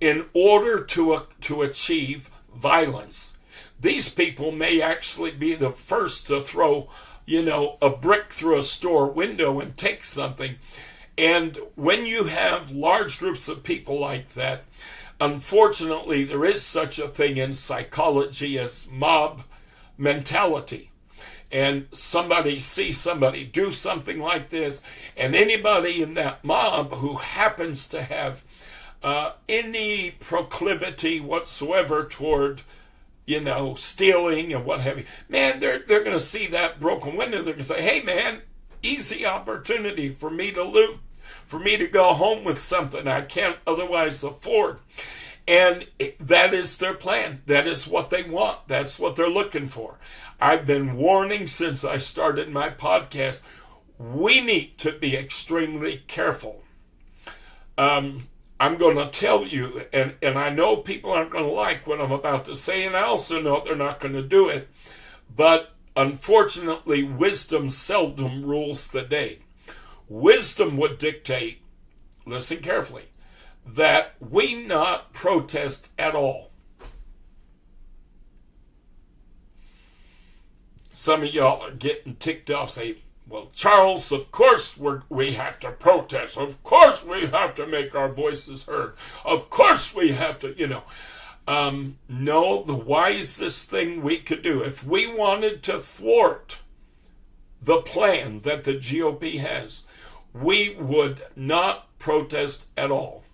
in order to achieve violence. These people may actually be the first to throw, a brick through a store window and take something. And when you have large groups of people like that, unfortunately, there is such a thing in psychology as mob mentality. And somebody sees somebody do something like this, and anybody in that mob who happens to have any proclivity whatsoever toward, stealing and what have you, man, they're going to see that broken window. They're going to say, hey, man, easy opportunity for me to loot, for me to go home with something I can't otherwise afford. And that is their plan. That is what they want. That's what they're looking for. I've been warning since I started my podcast, we need to be extremely careful. I'm going to tell you, and I know people aren't going to like what I'm about to say, and I also know they're not going to do it, but unfortunately, wisdom seldom rules the day. Wisdom would dictate, listen carefully, that we not protest at all. Some of y'all are getting ticked off, say, well, Charles, of course we have to protest. Of course we have to make our voices heard. Of course we have to, no, the wisest thing we could do, if we wanted to thwart the plan that the GOP has, we would not protest at all.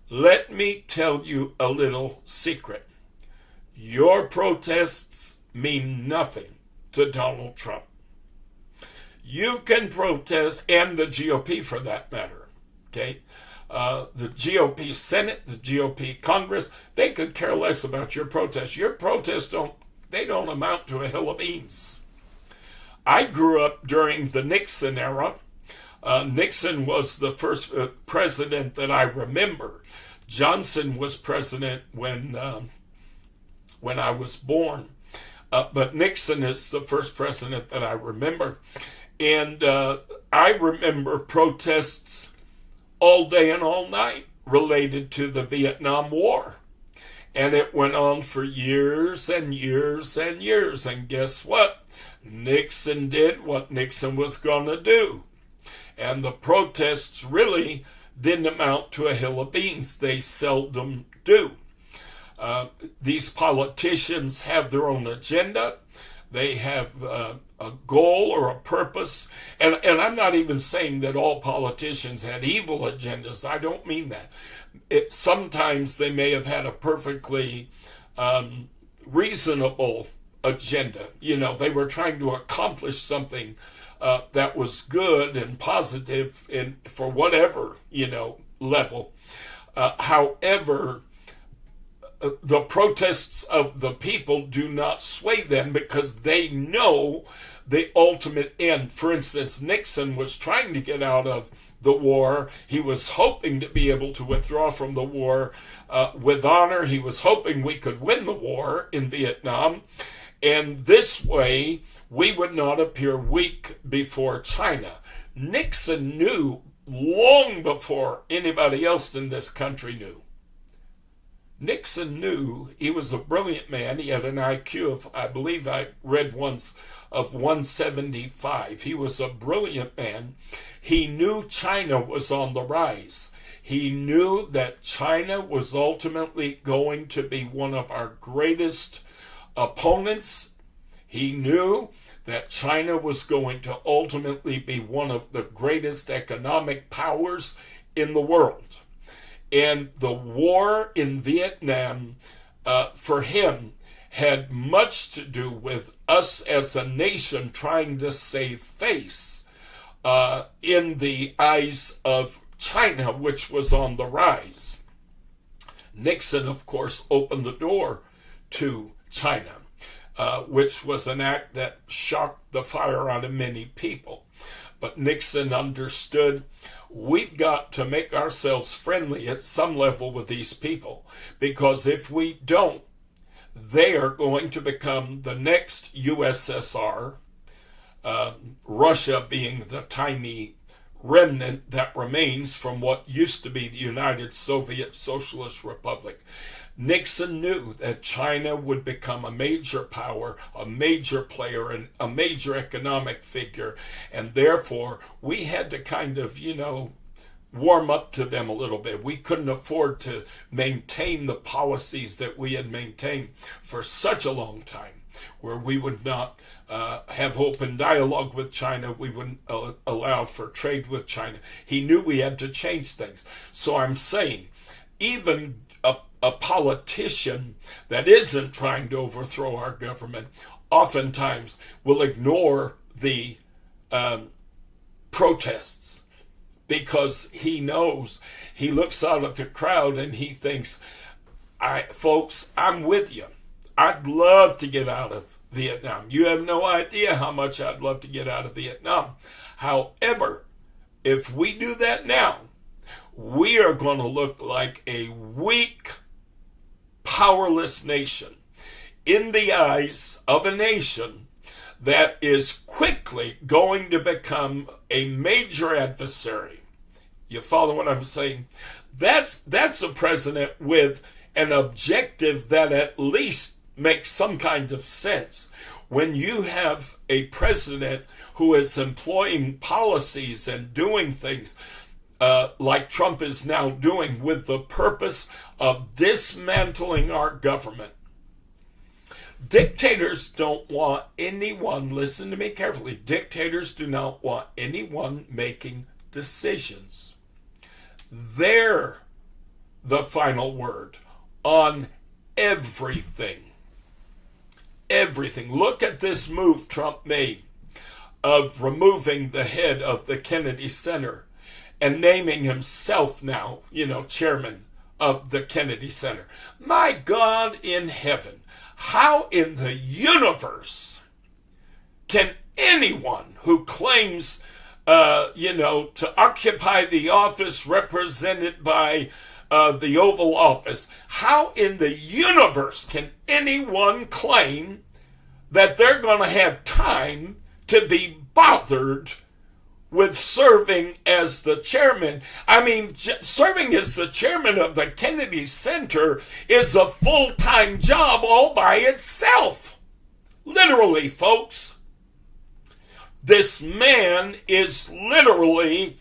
Let me tell you a little secret. Your protests mean nothing to Donald Trump. You can protest, and the GOP for that matter, okay? The GOP Senate, the GOP Congress, they could care less about your protests. Your protests don't amount to a hill of beans. I grew up during the Nixon era. Nixon was the first president that I remember. Johnson was president when I was born. But Nixon is the first president that I remember. And I remember protests all day and all night related to the Vietnam War. And it went on for years and years and years. And guess what? Nixon did what Nixon was going to do. And the protests really didn't amount to a hill of beans. They seldom do. These politicians have their own agenda. They have a goal or a purpose. And I'm not even saying that all politicians had evil agendas. I don't mean that. Sometimes they may have had a perfectly reasonable agenda. They were trying to accomplish something that was good and positive for whatever, level. However, the protests of the people do not sway them because they know the ultimate end. For instance, Nixon was trying to get out of the war. He was hoping to be able to withdraw from the war with honor. He was hoping we could win the war in Vietnam. And this way, we would not appear weak before China. Nixon knew long before anybody else in this country knew. Nixon knew. He was a brilliant man. He had an IQ of, I believe I read once, of 175. He was a brilliant man. He knew China was on the rise. He knew that China was ultimately going to be one of our greatest opponents. He knew that China was going to ultimately be one of the greatest economic powers in the world. And the war in Vietnam, for him, had much to do with us as a nation trying to save face in the eyes of China, which was on the rise. Nixon, of course, opened the door to China, which was an act that shocked the fire out of many people. But Nixon understood we've got to make ourselves friendly at some level with these people, because if we don't, they are going to become the next USSR, Russia being the tiny remnant that remains from what used to be the United Soviet Socialist Republic. Nixon knew that China would become a major power, a major player, and a major economic figure, and therefore we had to kind of, warm up to them a little bit. We couldn't afford to maintain the policies that we had maintained for such a long time, where we would not have open dialogue with China. We wouldn't allow for trade with China. He knew we had to change things. So I'm saying, even a politician that isn't trying to overthrow our government oftentimes will ignore the protests, because he knows, he looks out at the crowd and he thinks, folks, I'm with you. I'd love to get out of Vietnam. You have no idea how much I'd love to get out of Vietnam. However, if we do that now, we are going to look like a weak, powerless nation in the eyes of a nation that is quickly going to become a major adversary. You follow what I'm saying? That's a president with an objective that at least makes some kind of sense. When you have a president who is employing policies and doing things like Trump is now doing with the purpose of dismantling our government. Dictators don't want anyone, listen to me carefully, dictators do not want anyone making decisions. They're the final word on everything. Everything. Look at this move Trump made of removing the head of the Kennedy Center and naming himself now, chairman of the Kennedy Center. My God in heaven, how in the universe can anyone who claims, to occupy the office represented by the Oval Office, how in the universe can anyone claim that they're going to have time to be bothered with serving as the chairman? I mean, serving as the chairman of the Kennedy Center is a full-time job all by itself. Literally, folks. This man is literally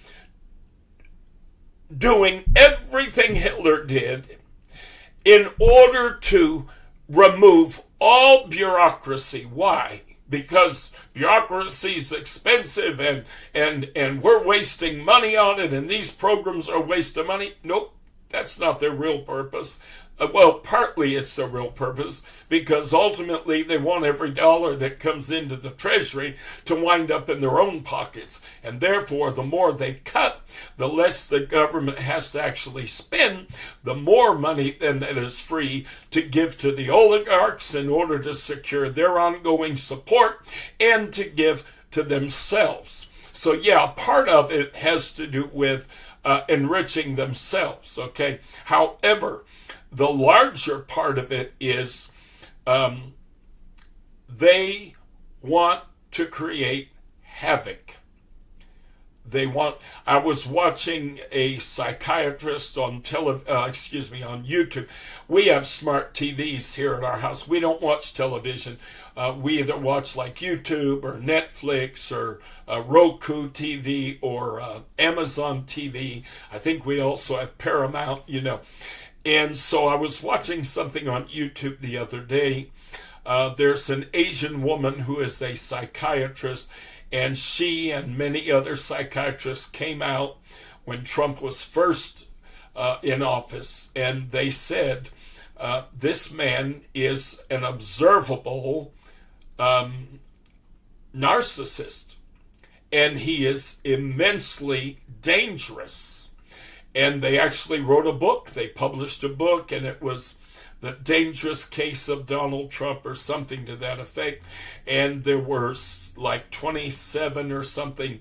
doing everything Hitler did in order to remove all bureaucracy. Why? Because bureaucracy is expensive and we're wasting money on it, and these programs are a waste of money. Nope, that's not their real purpose. Well, partly it's their real purpose, because ultimately they want every dollar that comes into the Treasury to wind up in their own pockets. And therefore, the more they cut, the less the government has to actually spend, the more money then that is free to give to the oligarchs in order to secure their ongoing support and to give to themselves. So yeah, part of it has to do with enriching themselves, okay? However, the larger part of it is they want to create havoc. I was watching a psychiatrist on YouTube. We have smart TVs here at our house. We don't watch television. We either watch like YouTube or Netflix or Roku TV or Amazon TV. I think we also have Paramount, And so I was watching something on YouTube the other day. There's an Asian woman who is a psychiatrist, and she and many other psychiatrists came out when Trump was first in office, and they said, this man is an observable narcissist, and he is immensely dangerous. And they actually wrote a book. They published a book, and it was The Dangerous Case of Donald Trump or something to that effect. And there were like 27 or something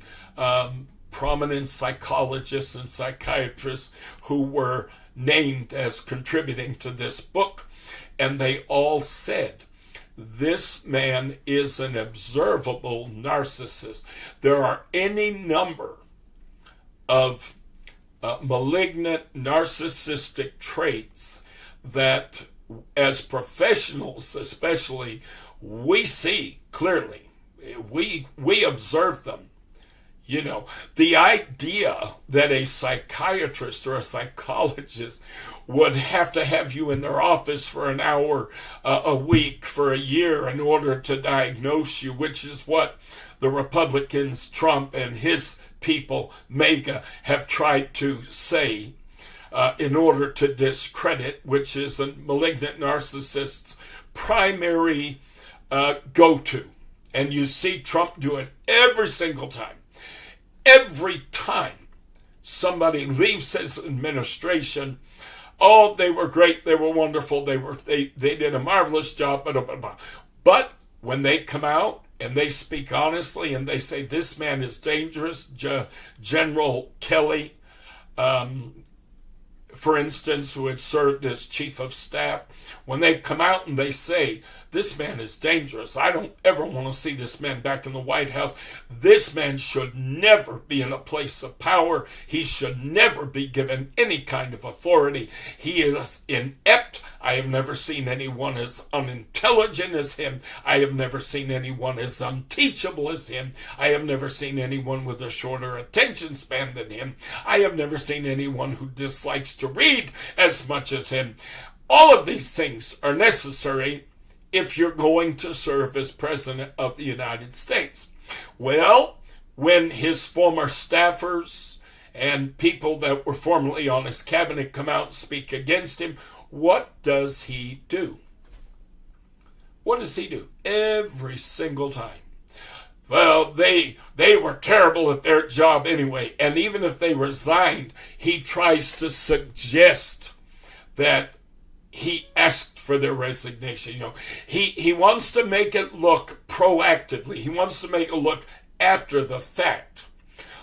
prominent psychologists and psychiatrists who were named as contributing to this book, and they all said, this man is an observable narcissist. There are any number of malignant narcissistic traits that, as professionals especially, we see clearly. We observe them. You know, the idea that a psychiatrist or a psychologist would have to have you in their office for an hour a week for a year in order to diagnose you, which is what the Republicans, Trump and his people, MAGA, have tried to say in order to discredit, which is a malignant narcissist's primary go-to. And you see Trump do it every single time. Every time somebody leaves his administration, oh, they were great, they were wonderful, they did a marvelous job, blah, blah, blah. But when they come out and they speak honestly and they say this man is dangerous, General Kelly, for instance, who had served as chief of staff, when they come out and they say, this man is dangerous, I don't ever want to see this man back in the White House, this man should never be in a place of power, he should never be given any kind of authority, he is inept, I have never seen anyone as unintelligent as him, I have never seen anyone as unteachable as him, I have never seen anyone with a shorter attention span than him, I have never seen anyone who dislikes to read as much as him. All of these things are necessary if you're going to serve as president of the United States. Well, when his former staffers and people that were formerly on his cabinet come out and speak against him, what does he do? What does he do? Every single time. Well, they were terrible at their job anyway, and even if they resigned, he tries to suggest that he asked for their resignation. You know, he wants to make it look proactively. He wants to make it look after the fact,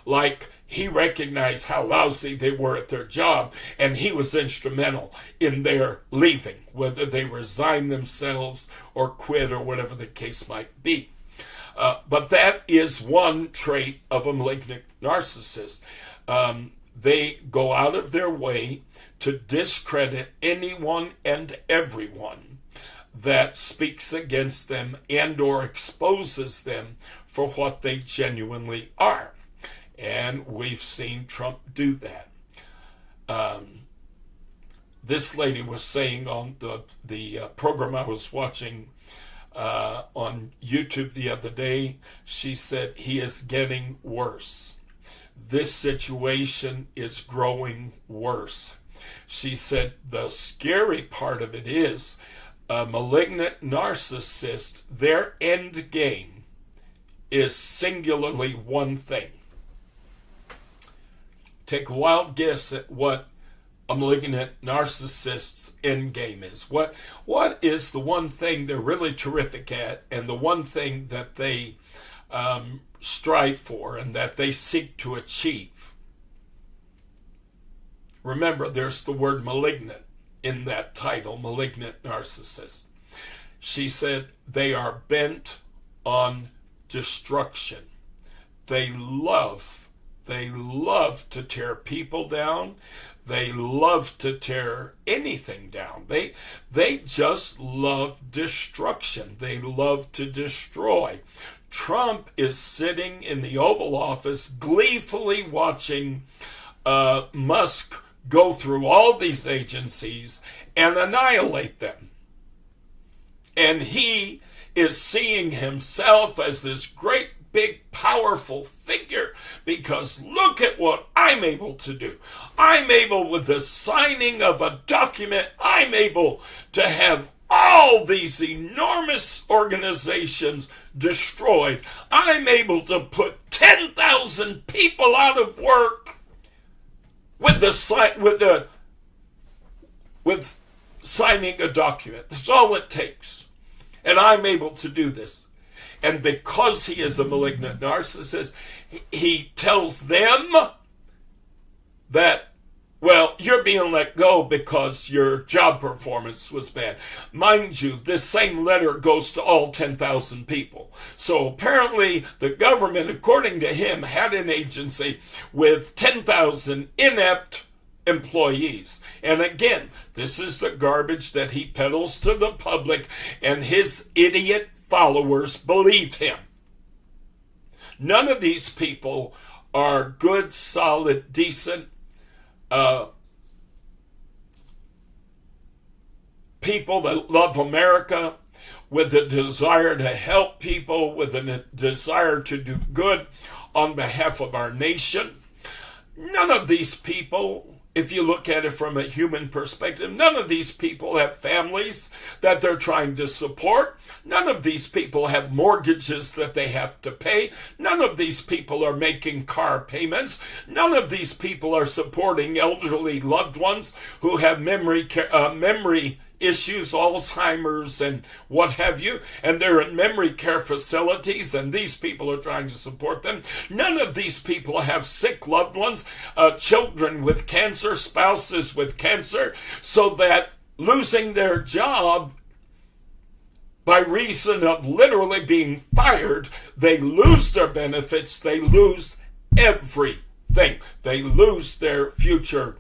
like he recognized how lousy they were at their job, and he was instrumental in their leaving, whether they resigned themselves or quit or whatever the case might be. But that is one trait of a malignant narcissist. They go out of their way to discredit anyone and everyone that speaks against them and or exposes them for what they genuinely are. And we've seen Trump do that. This lady was saying on the program I was watching on YouTube the other day, she said, he is getting worse. This situation is growing worse. She said the scary part of it is a malignant narcissist, their end game is singularly one thing. Take a wild guess at what a malignant narcissist's end game is. What is the one thing they're really terrific at, and the one thing that they strive for and that they seek to achieve? Remember, there's the word malignant in that title, malignant narcissist. She said they are bent on destruction. They love to tear people down. They love to tear anything down. They just love destruction. They love to destroy. Trump is sitting in the Oval Office gleefully watching Musk go through all these agencies and annihilate them. And he is seeing himself as this great, big, powerful figure, because look at what I'm able to do. I'm able, with the signing of a document, I'm able to have all these enormous organizations destroyed. I'm able to put 10,000 people out of work with signing a document. That's all it takes. And I'm able to do this. And because he is a malignant narcissist, he tells them that, well, you're being let go because your job performance was bad. Mind you, this same letter goes to all 10,000 people. So apparently the government, according to him, had an agency with 10,000 inept employees. And again, this is the garbage that he peddles to the public, and his idiot followers believe him. None of these people are good, solid, decent people that love America, with a desire to help people, with a desire to do good on behalf of our nation. None of these people, if you look at it from a human perspective, none of these people have families that they're trying to support. None of these people have mortgages that they have to pay. None of these people are making car payments. None of these people are supporting elderly loved ones who have memory issues, Alzheimer's and what have you, and they're in memory care facilities, and these people are trying to support them. None of these people have sick loved ones, children with cancer, spouses with cancer, so that losing their job by reason of literally being fired, they lose their benefits, they lose everything. They lose their future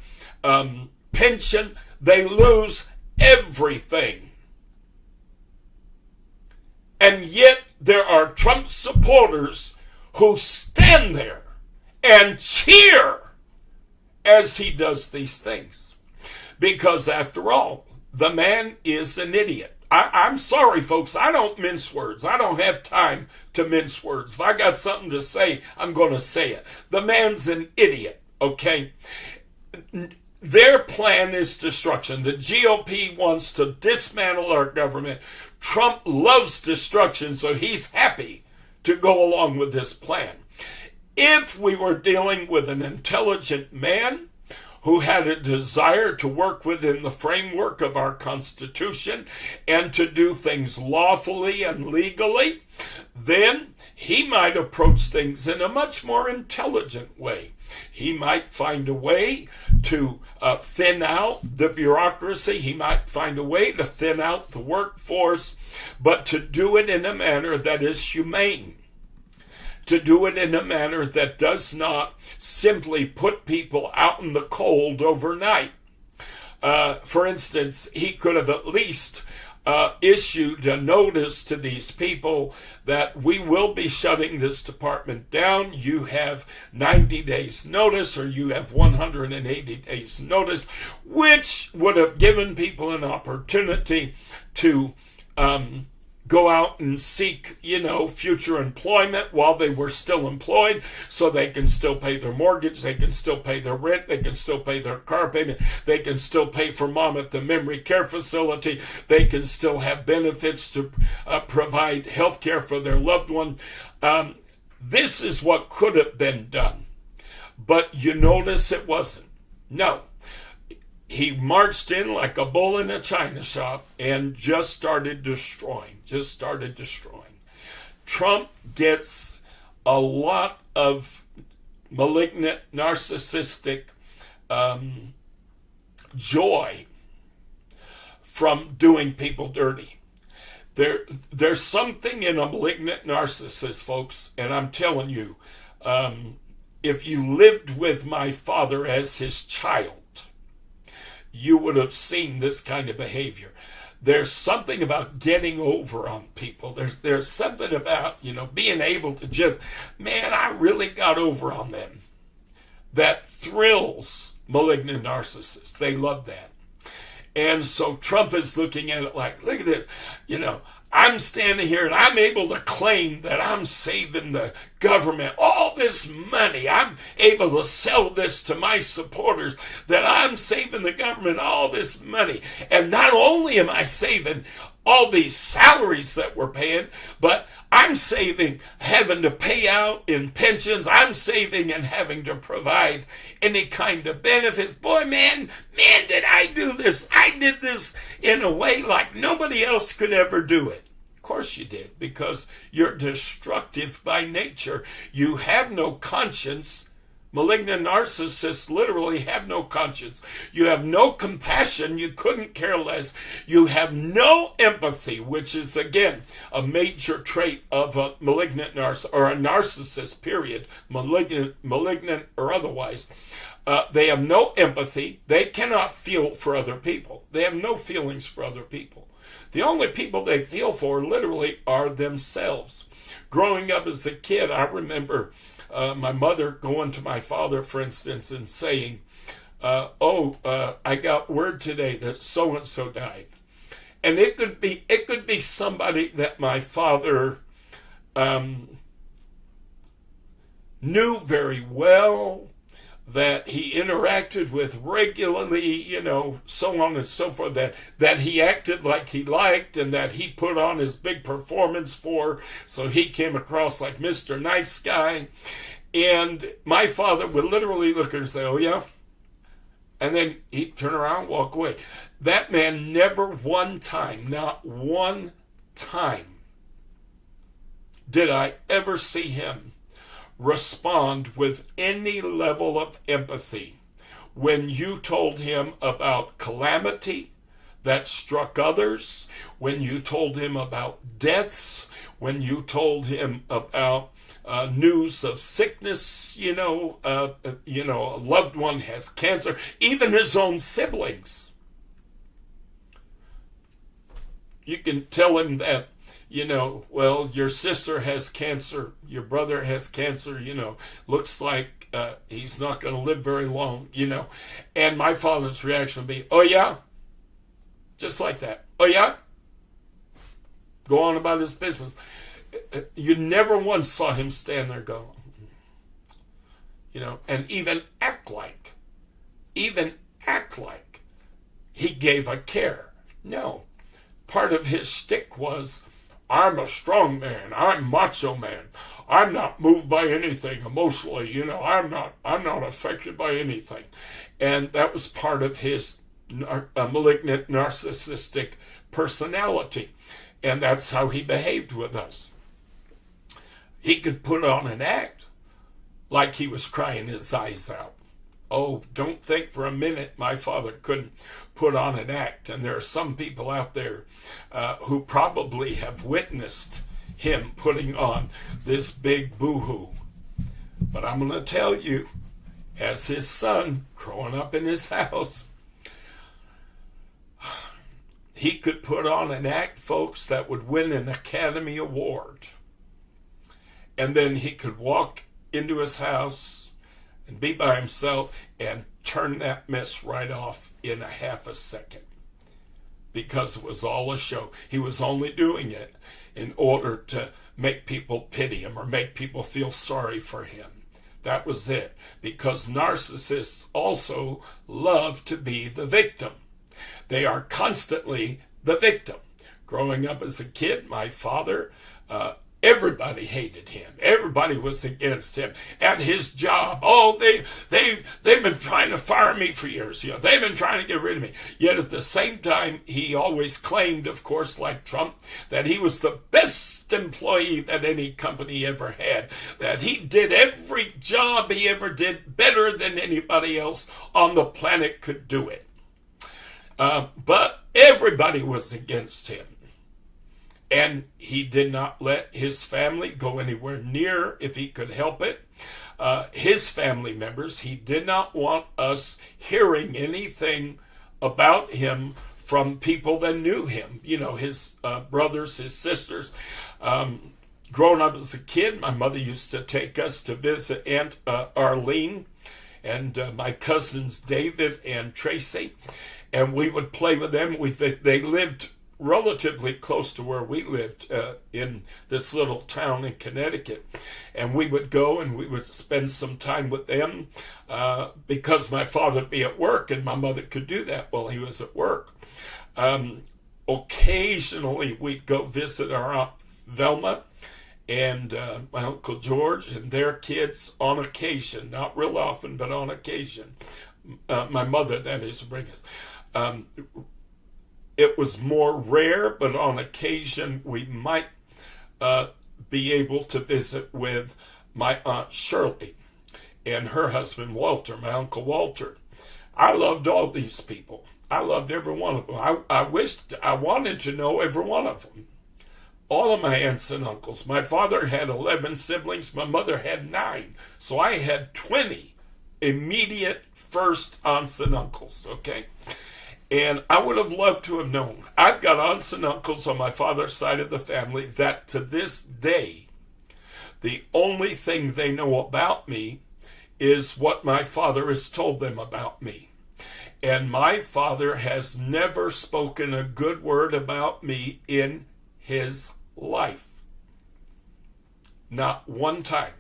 pension, they lose everything. And yet there are Trump supporters who stand there and cheer as he does these things. Because after all, the man is an idiot. I'm sorry, folks. I don't mince words. I don't have time to mince words. If I got something to say, I'm going to say it. The man's an idiot, okay? Their plan is destruction. The GOP wants to dismantle our government. Trump loves destruction, so he's happy to go along with this plan. If we were dealing with an intelligent man who had a desire to work within the framework of our Constitution and to do things lawfully and legally, then he might approach things in a much more intelligent way. He might find a way to thin out the bureaucracy. He might find a way to thin out the workforce, but to do it in a manner that is humane. To do it in a manner that does not simply put people out in the cold overnight. For instance, he could have at least issued a notice to these people that we will be shutting this department down. You have 90 days notice, or you have 180 days notice, which would have given people an opportunity to go out and seek, future employment while they were still employed, so they can still pay their mortgage, they can still pay their rent, they can still pay their car payment, they can still pay for mom at the memory care facility, they can still have benefits to provide health care for their loved one. This is what could have been done. But you notice it wasn't. No. He marched in like a bull in a china shop and just started destroying. Trump gets a lot of malignant, narcissistic joy from doing people dirty. There's something in a malignant narcissist, folks, and I'm telling you, if you lived with my father as his child, you would have seen this kind of behavior. There's something about getting over on people. There's something about, being able to just, man, I really got over on them. That thrills malignant narcissists. They love that. And so Trump is looking at it like, look at this, I'm standing here and I'm able to claim that I'm saving the government all this money. I'm able to sell this to my supporters that I'm saving the government all this money. And not only am I saving all these salaries that we're paying, but I'm saving having to pay out in pensions. I'm saving and having to provide any kind of benefits. Boy, man, did I do this. I did this in a way like nobody else could ever do it. course you did, because you're destructive by nature. You have no conscience. Malignant narcissists literally have no conscience. You have no compassion. You couldn't care less. You have no empathy, which is, again, a major trait of a malignant narcissist, or a narcissist, period, malignant or otherwise. They have no empathy. They cannot feel for other people. They have no feelings for other people. The only people they feel for literally are themselves. Growing up as a kid, I remember my mother going to my father, for instance, and saying, I got word today that so-and-so died. And it could be somebody that my father knew very well, that he interacted with regularly, so on and so forth, that he acted like he liked, and that he put on his big performance for, so he came across like Mr. Nice Guy. And my father would literally look at her and say, oh yeah? And then he'd turn around and walk away. That man never one time, not one time, did I ever see him respond with any level of empathy when you told him about calamity that struck others, when you told him about deaths, when you told him about news of sickness, a loved one has cancer, even his own siblings. You can tell him that, your sister has cancer, your brother has cancer, looks like he's not going to live very long, And my father's reaction would be, oh yeah? Just like that. Oh yeah? Go on about his business. You never once saw him stand there going, and even act like he gave a care. No. Part of his shtick was, I'm a strong man. I'm macho man. I'm not moved by anything emotionally. I'm not affected by anything. And that was part of his malignant narcissistic personality. And that's how he behaved with us. He could put on an act like he was crying his eyes out. Oh, don't think for a minute my father couldn't put on an act. And there are some people out there who probably have witnessed him putting on this big boo-hoo. But I'm going to tell you, as his son growing up in his house, he could put on an act, folks, that would win an Academy Award. And then he could walk into his house and be by himself and turn that mess right off in a half a second, because it was all a show. He was only doing it in order to make people pity him or make people feel sorry for him. That was it. Because narcissists also love to be the victim. They are constantly the victim. Growing up as a kid, my father, everybody hated him. Everybody was against him. At his job, they've been trying to fire me for years. They've been trying to get rid of me. Yet at the same time, he always claimed, of course, like Trump, that he was the best employee that any company ever had. That he did every job he ever did better than anybody else on the planet could do it. But everybody was against him. And he did not let his family go anywhere near if he could help it. His family members, he did not want us hearing anything about him from people that knew him. His brothers, his sisters. Growing up as a kid, my mother used to take us to visit Aunt Arlene and my cousins David and Tracy. And we would play with them. They lived relatively close to where we lived in this little town in Connecticut. And we would go and we would spend some time with them because my father would be at work and my mother could do that while he was at work. Occasionally we'd go visit our Aunt Velma and my Uncle George and their kids on occasion. Not real often, but on occasion. My mother, that is, bring us. it was more rare, but on occasion we might be able to visit with my Aunt Shirley and her husband Walter, my Uncle Walter. I loved all these people. I loved every one of them. I wanted to know every one of them. All of my aunts and uncles. My father had 11 siblings. My mother had 9. So I had 20 immediate first aunts and uncles, okay? And I would have loved to have known. I've got aunts and uncles on my father's side of the family that to this day, the only thing they know about me is what my father has told them about me. And my father has never spoken a good word about me in his life. Not one time.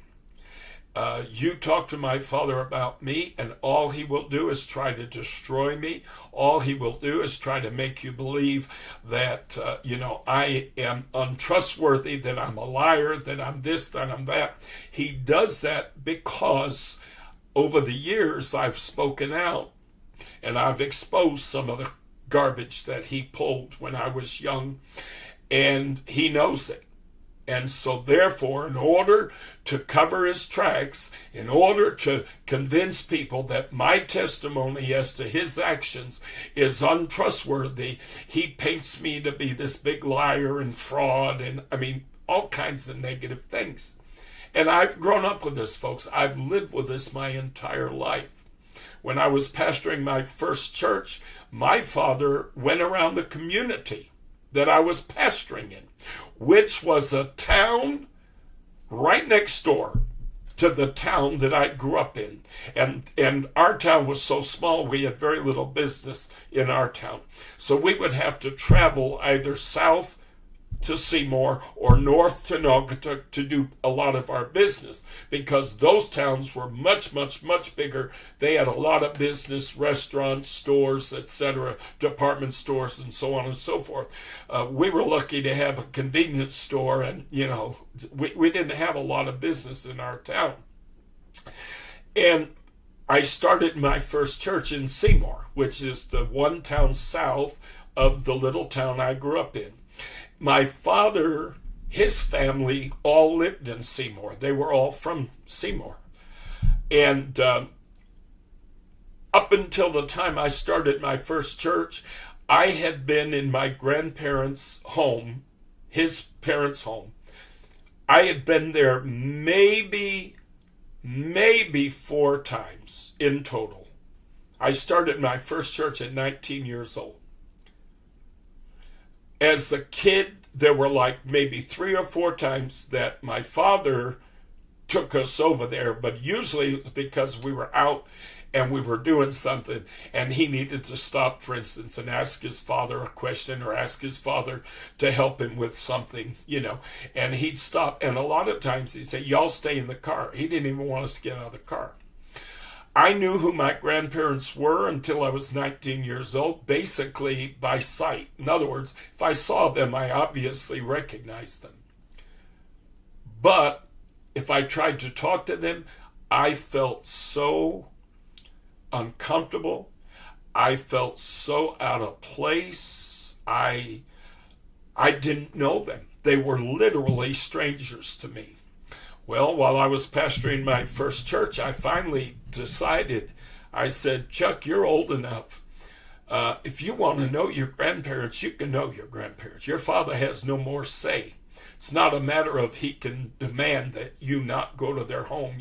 You talk to my father about me, and all he will do is try to destroy me. All he will do is try to make you believe that, I am untrustworthy, that I'm a liar, that I'm this, that I'm that. He does that because over the years I've spoken out, and I've exposed some of the garbage that he pulled when I was young, and he knows it. And so therefore, in order to cover his tracks, in order to convince people that my testimony as to his actions is untrustworthy, he paints me to be this big liar and fraud and, all kinds of negative things. And I've grown up with this, folks. I've lived with this my entire life. When I was pastoring my first church, my father went around the community that I was pastoring in, which was a town right next door to the town that I grew up in. And our town was so small, we had very little business in our town. So we would have to travel either south to Seymour or north to Naugatuck to do a lot of our business, because those towns were much, much, much bigger. They had a lot of business, restaurants, stores, etc., department stores, and so on and so forth. We were lucky to have a convenience store, and we didn't have a lot of business in our town. And I started my first church in Seymour, which is the one town south of the little town I grew up in. My father, his family, all lived in Seymour. They were all from Seymour. And up until the time I started my first church, I had been in my grandparents' home, his parents' home. I had been there maybe 4 times in total. I started my first church at 19 years old. As a kid, there were like maybe 3 or 4 times that my father took us over there, but usually it was because we were out and we were doing something and he needed to stop, for instance, and ask his father a question or ask his father to help him with something, and he'd stop. And a lot of times he'd say, y'all stay in the car. He didn't even want us to get out of the car. I knew who my grandparents were until I was 19 years old, basically by sight. In other words, if I saw them, I obviously recognized them. But if I tried to talk to them, I felt so uncomfortable. I felt so out of place. I didn't know them. They were literally strangers to me. Well, while I was pastoring my first church, I finally decided, I said, Chuck, you're old enough. If you want to know your grandparents, you can know your grandparents. Your father has no more say. It's not a matter of he can demand that you not go to their home,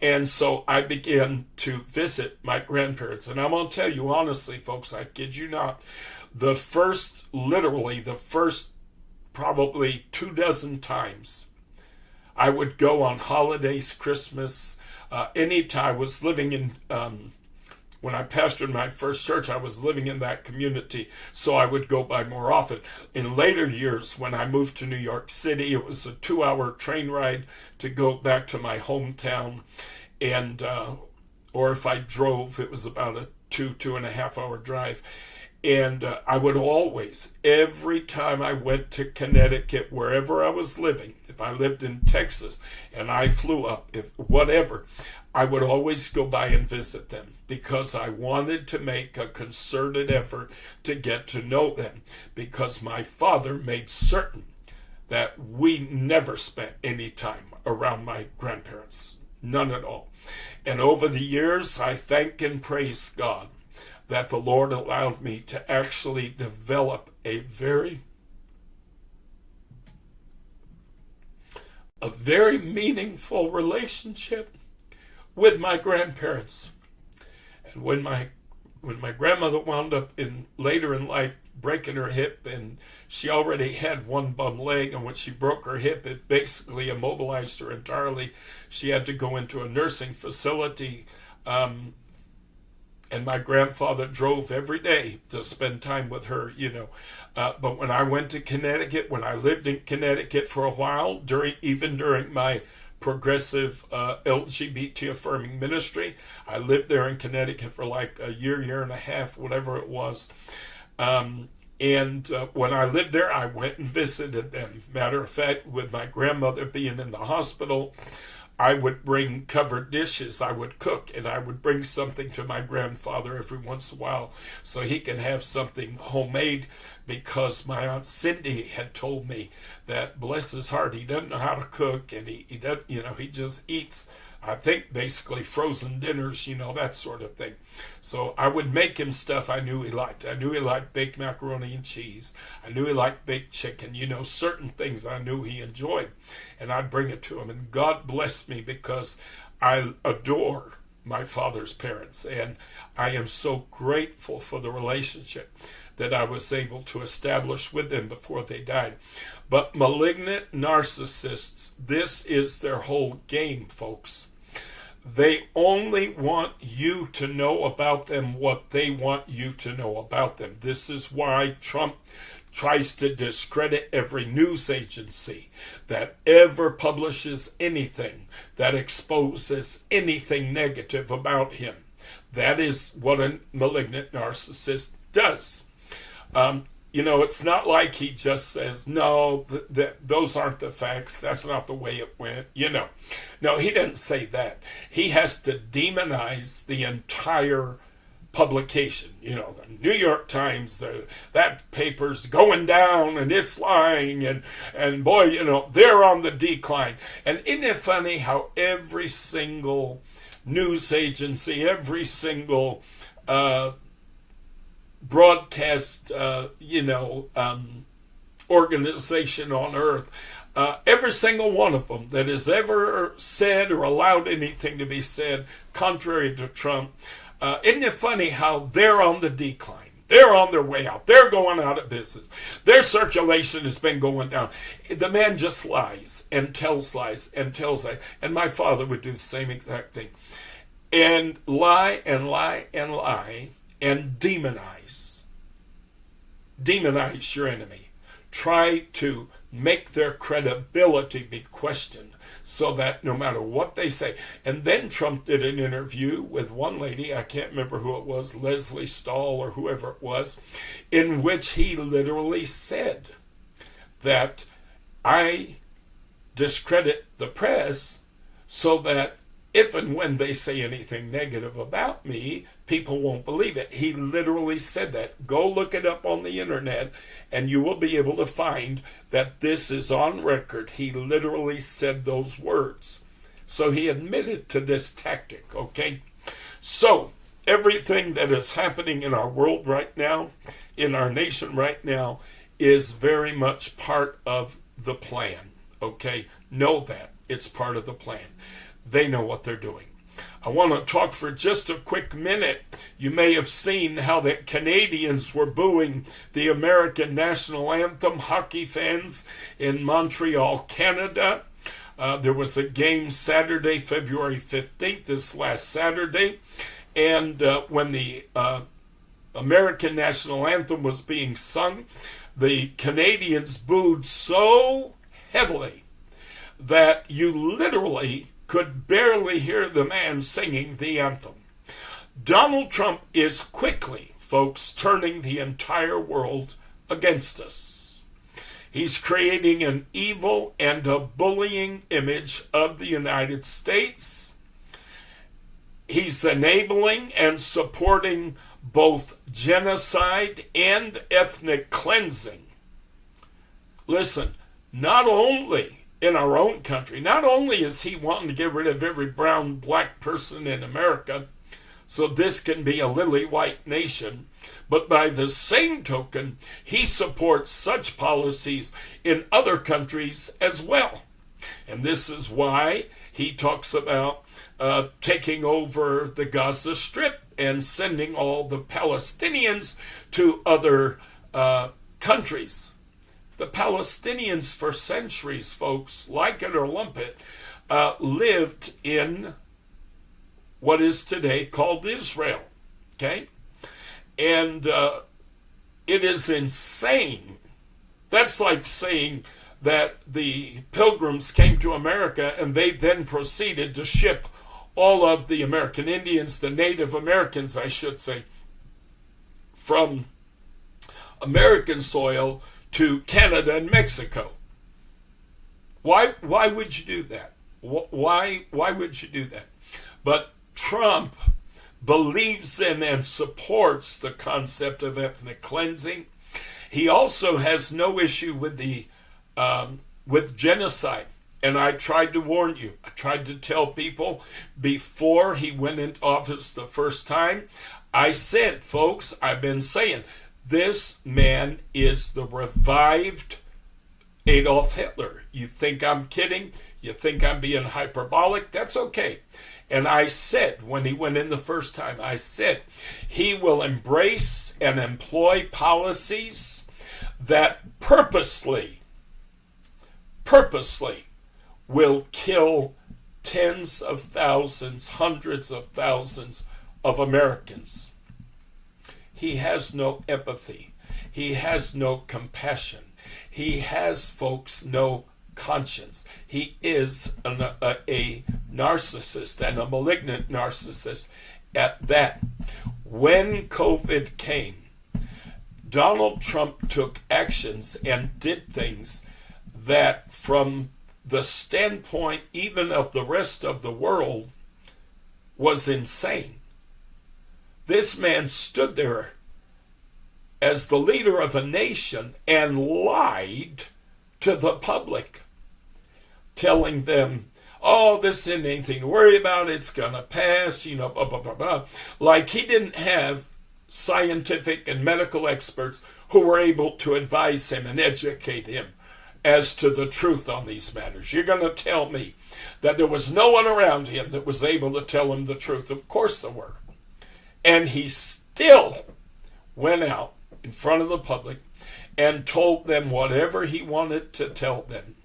And so I began to visit my grandparents. And I'm going to tell you honestly, folks, I kid you not, the first probably 24 times I would go on holidays, Christmas, anytime. I was living in, when I pastored my first church, I was living in that community, so I would go by more often. In later years, when I moved to New York City, it was a 2-hour train ride to go back to my hometown, and or if I drove, it was about a two and a half hour drive. And I would always, every time I went to Connecticut, wherever I was living, if I lived in Texas and I flew up, if whatever, I would always go by and visit them because I wanted to make a concerted effort to get to know them, because my father made certain that we never spent any time around my grandparents, none at all. And over the years, I thank and praise God that the Lord allowed me to actually develop a very meaningful relationship with my grandparents. And when my grandmother wound up later in life breaking her hip, and she already had one bum leg, and when she broke her hip, it basically immobilized her entirely. She had to go into a nursing facility. And my grandfather drove every day to spend time with her, But when I went to Connecticut, when I lived in Connecticut for a while, even during my progressive LGBT affirming ministry, I lived there in Connecticut for like a year and a half, whatever it was. And when I lived there, I went and visited them. Matter of fact, with my grandmother being in the hospital, I would bring covered dishes. I would cook, and I would bring something to my grandfather every once in a while so he could have something homemade, because my Aunt Cindy had told me that, bless his heart, he doesn't know how to cook, and he doesn't, he just eats, I think, basically frozen dinners, that sort of thing. So I would make him stuff I knew he liked. I knew he liked baked macaroni and cheese. I knew he liked baked chicken. Certain things I knew he enjoyed. And I'd bring it to him. And God blessed me, because I adore my father's parents. And I am so grateful for the relationship that I was able to establish with them before they died. But malignant narcissists, this is their whole game, folks. They only want you to know about them what they want you to know about them. This is why Trump tries to discredit every news agency that ever publishes anything that exposes anything negative about him. That is what a malignant narcissist does. It's not like he just says, no, those aren't the facts. That's not the way it went. No, he didn't say that. He has to demonize the entire publication. The New York Times, that paper's going down and it's lying, and boy, they're on the decline. And isn't it funny how every single news agency, every single broadcast, organization on earth, every single one of them that has ever said or allowed anything to be said contrary to Trump, isn't it funny how they're on the decline? They're on their way out. They're going out of business. Their circulation has been going down. The man just lies and tells lies and tells lies. And my father would do the same exact thing. And lie and lie and lie and demonize. Demonize your enemy. Try to make their credibility be questioned so that no matter what they say. And then Trump did an interview with one lady, I can't remember who it was, Leslie Stahl or whoever it was, in which he literally said that I discredit the press so that if and when they say anything negative about me, people won't believe it. He literally said that. Go look it up on the internet, and you will be able to find that this is on record. He literally said those words. So he admitted to this tactic, okay? So everything that is happening in our world right now, in our nation right now, is very much part of the plan, okay? Know that. It's part of the plan. They know what they're doing. I want to talk for just a quick minute. You may have seen how the Canadians were booing the American national anthem, hockey fans in Montreal, Canada. There was a game Saturday, February 15th, this last Saturday. And when the American national anthem was being sung, the Canadians booed so heavily that you literally could barely hear the man singing the anthem. Donald Trump is quickly, folks, turning the entire world against us. He's creating an evil and a bullying image of the United States. He's enabling and supporting both genocide and ethnic cleansing. Listen, not only in our own country, not only is he wanting to get rid of every brown, black person in America, so this can be a lily white nation, but by the same token, he supports such policies in other countries as well. And this is why he talks about taking over the Gaza Strip and sending all the Palestinians to other countries. The Palestinians for centuries, folks, like it or lump it, lived in what is today called Israel, okay? And it is insane. That's like saying that the Pilgrims came to America and they then proceeded to ship all of the American Indians, the Native Americans, I should say, from American soil to Canada and Mexico. Why would you do that? Why would you do that? But Trump believes in and supports the concept of ethnic cleansing. He also has no issue with with genocide. And I tried to warn you. I tried to tell people before he went into office the first time. I said, folks, I've been saying, this man is the revived Adolf Hitler. You think I'm kidding? You think I'm being hyperbolic? That's okay. And I said, when he went in the first time, I said, he will embrace and employ policies that purposely will kill tens of thousands, hundreds of thousands of Americans. He has no empathy. He has no compassion. He has, folks, no conscience. He is a narcissist and a malignant narcissist at that. When COVID came, Donald Trump took actions and did things that, from the standpoint even of the rest of the world, was insane. This man stood there as the leader of a nation and lied to the public, telling them, oh, this isn't anything to worry about, it's gonna pass, blah, blah, blah, blah. Like he didn't have scientific and medical experts who were able to advise him and educate him as to the truth on these matters. You're going to tell me that there was no one around him that was able to tell him the truth? Of course there were. And he still went out in front of the public and told them whatever he wanted to tell them.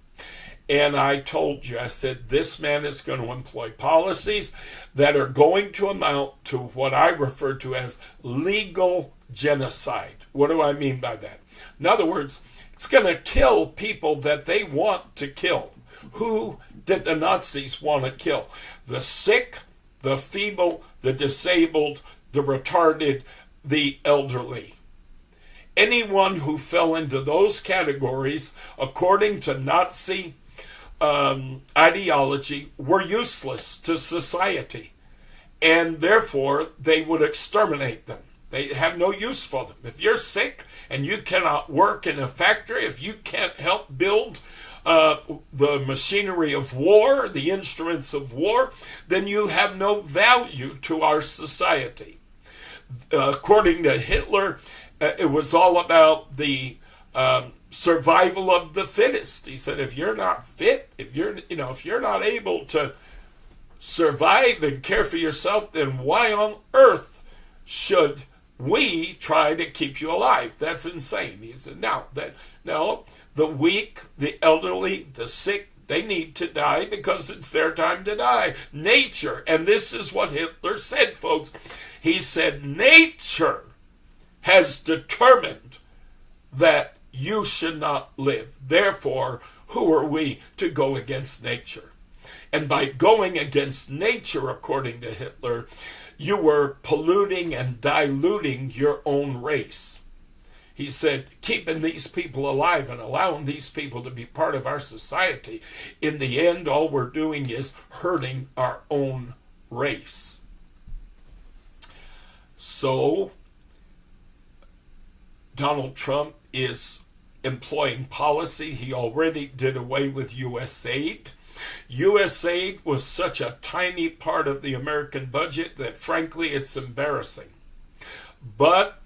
And I told you, I said, this man is going to employ policies that are going to amount to what I refer to as legal genocide. What do I mean by that? In other words, it's going to kill people that they want to kill. Who did the Nazis want to kill? The sick, the feeble, the disabled, the retarded, the elderly. Anyone who fell into those categories, according to Nazi ideology, were useless to society. And therefore, they would exterminate them. They have no use for them. If you're sick and you cannot work in a factory, if you can't help build the machinery of war, the instruments of war, then you have no value to our society. According to Hitler, it was all about the survival of the fittest. He said, if you're not fit, if you're not able to survive and care for yourself, then why on earth should we try to keep you alive? That's insane. He said, no, the weak, the elderly, the sick, they need to die because it's their time to die. Nature, and this is what Hitler said, folks. He said, nature has determined that you should not live. Therefore, who are we to go against nature? And by going against nature, according to Hitler, you were polluting and diluting your own race. He said, keeping these people alive and allowing these people to be part of our society, in the end, all we're doing is hurting our own race. So, Donald Trump is employing policy. He already did away with U.S. aid. U.S. aid was such a tiny part of the American budget that, frankly, it's embarrassing. But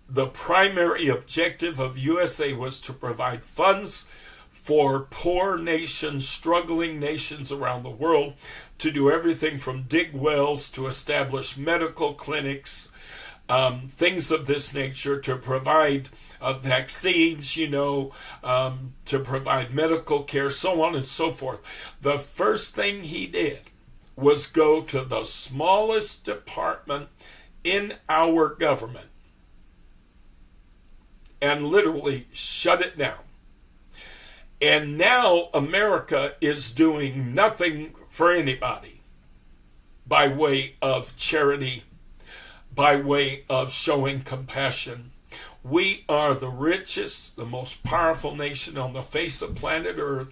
the primary objective of USA was to provide funds for poor nations, struggling nations around the world, to do everything from dig wells to establish medical clinics, things of this nature, to provide vaccines, to provide medical care, so on and so forth. The first thing he did was go to the smallest department in our government and literally shut it down. And now America is doing nothing for anybody by way of charity, by way of showing compassion. We are the richest, the most powerful nation on the face of planet Earth.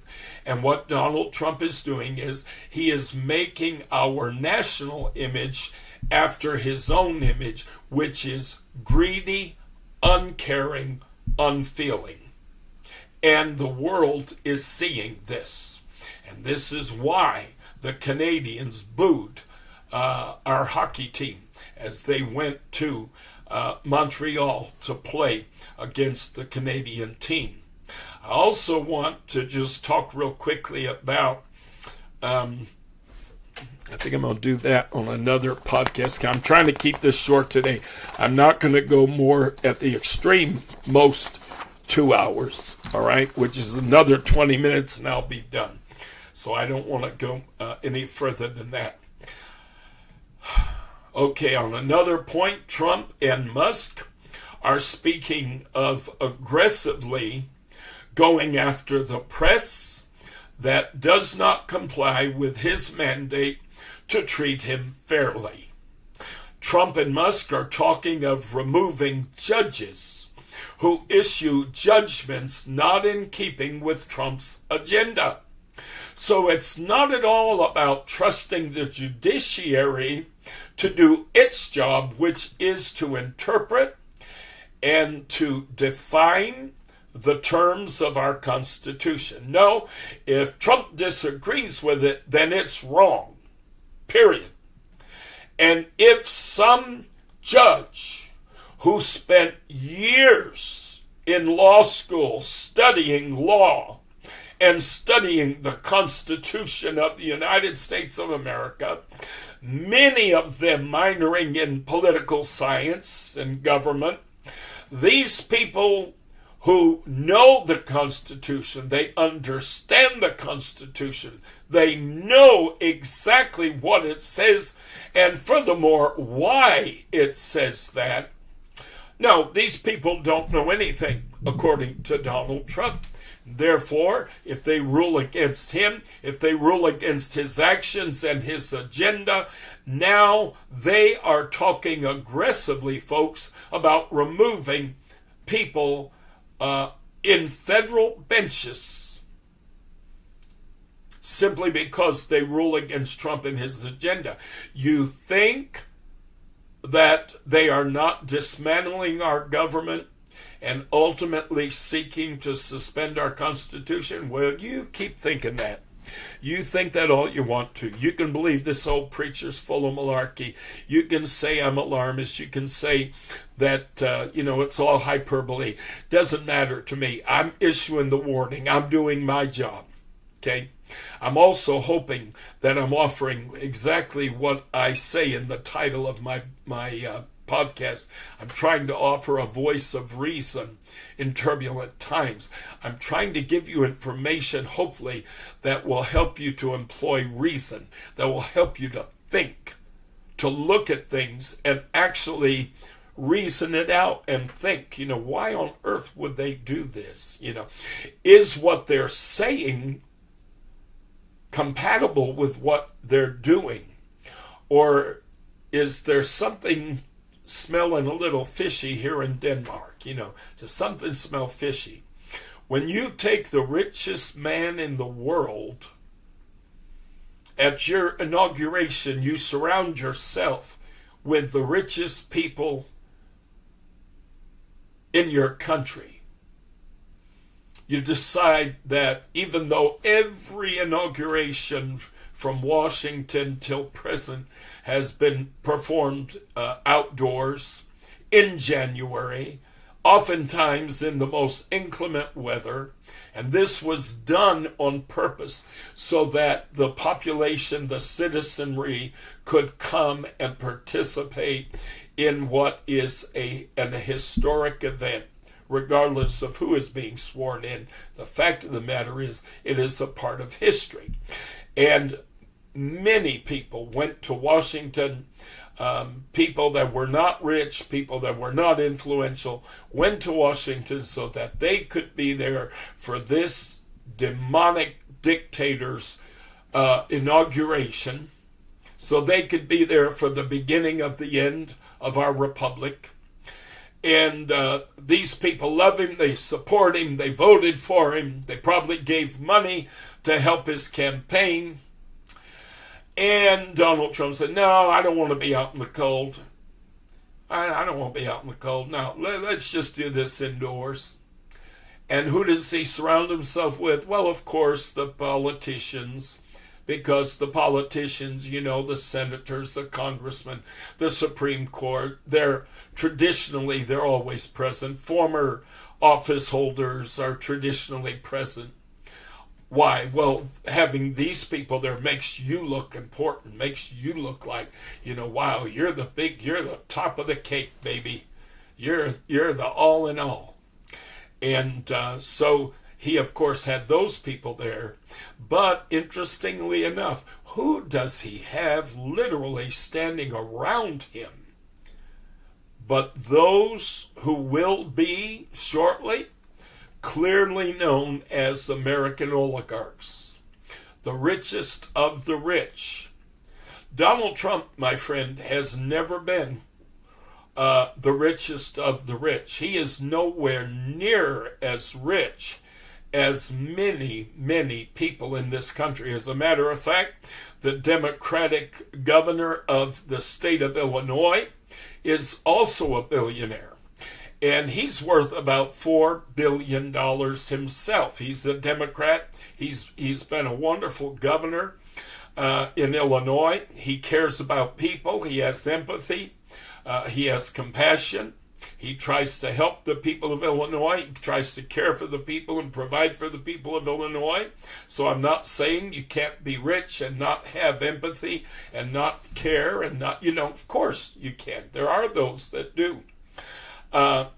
And what Donald Trump is doing is he is making our national image after his own image, which is greedy, uncaring, unfeeling. And the world is seeing this. And this is why the Canadians booed our hockey team as they went to Montreal to play against the Canadian team. I also want to just talk real quickly about, I think I'm going to do that on another podcast. I'm trying to keep this short today. I'm not going to go more at the extreme, most 2 hours, all right, which is another 20 minutes and I'll be done. So I don't want to go any further than that. Okay, on another point, Trump and Musk are speaking of aggressively going after the press that does not comply with his mandate to treat him fairly. Trump and Musk are talking of removing judges who issue judgments not in keeping with Trump's agenda. So it's not at all about trusting the judiciary to do its job, which is to interpret and to define the terms of our Constitution. No, if Trump disagrees with it, then it's wrong. Period. And if some judge who spent years in law school studying law and studying the Constitution of the United States of America, many of them minoring in political science and government, these people who know the Constitution, they understand the Constitution, they know exactly what it says, and furthermore, why it says that. No, these people don't know anything, according to Donald Trump. Therefore, if they rule against him, if they rule against his actions and his agenda, now they are talking aggressively, folks, about removing people in federal benches simply because they rule against Trump and his agenda. You think that they are not dismantling our government and ultimately seeking to suspend our Constitution? Well, you keep thinking that. You think that all you want to. You can believe this old preacher's full of malarkey. You can say I'm alarmist. You can say that, it's all hyperbole. Doesn't matter to me. I'm issuing the warning. I'm doing my job. Okay? I'm also hoping that I'm offering exactly what I say in the title of my podcast. I'm trying to offer a voice of reason in turbulent times. I'm trying to give you information, hopefully, that will help you to employ reason, that will help you to think, to look at things and actually reason it out and think, why on earth would they do this? Is what they're saying compatible with what they're doing? Or is there's something smelling a little fishy here in Denmark. Does something smell fishy? When you take the richest man in the world at your inauguration, you surround yourself with the richest people in your country. You decide that even though every inauguration from Washington till present has been performed outdoors in January, oftentimes in the most inclement weather, and this was done on purpose so that the population, the citizenry, could come and participate in what is an historic event, regardless of who is being sworn in. The fact of the matter is, it is a part of history. And many people went to Washington. People that were not rich, people that were not influential, went to Washington so that they could be there for this demonic dictator's inauguration, so they could be there for the beginning of the end of our republic. And these people love him, they support him, they voted for him, they probably gave money to help his campaign. And Donald Trump said, no, I don't want to be out in the cold. I don't want to be out in the cold. No, let's just do this indoors. And who does he surround himself with? Well, of course, the politicians. Because the politicians, the senators, the congressmen, the Supreme Court, they're always present. Former office holders are traditionally present. Why? Well, having these people there makes you look important, makes you look like, wow, you're the top of the cake, baby. You're the all in all. And so he, of course, had those people there. But interestingly enough, who does he have literally standing around him? But those who will be shortly clearly known as American oligarchs, the richest of the rich. Donald Trump, my friend, has never been the richest of the rich. He is nowhere near as rich as many, many people in this country. As a matter of fact, the Democratic governor of the state of Illinois is also a billionaire. And he's worth about $4 billion himself. He's a Democrat. He's been a wonderful governor in Illinois. He cares about people. He has empathy. He has compassion. He tries to help the people of Illinois. He tries to care for the people and provide for the people of Illinois. So I'm not saying you can't be rich and not have empathy and not care and not, of course you can. There are those that do. But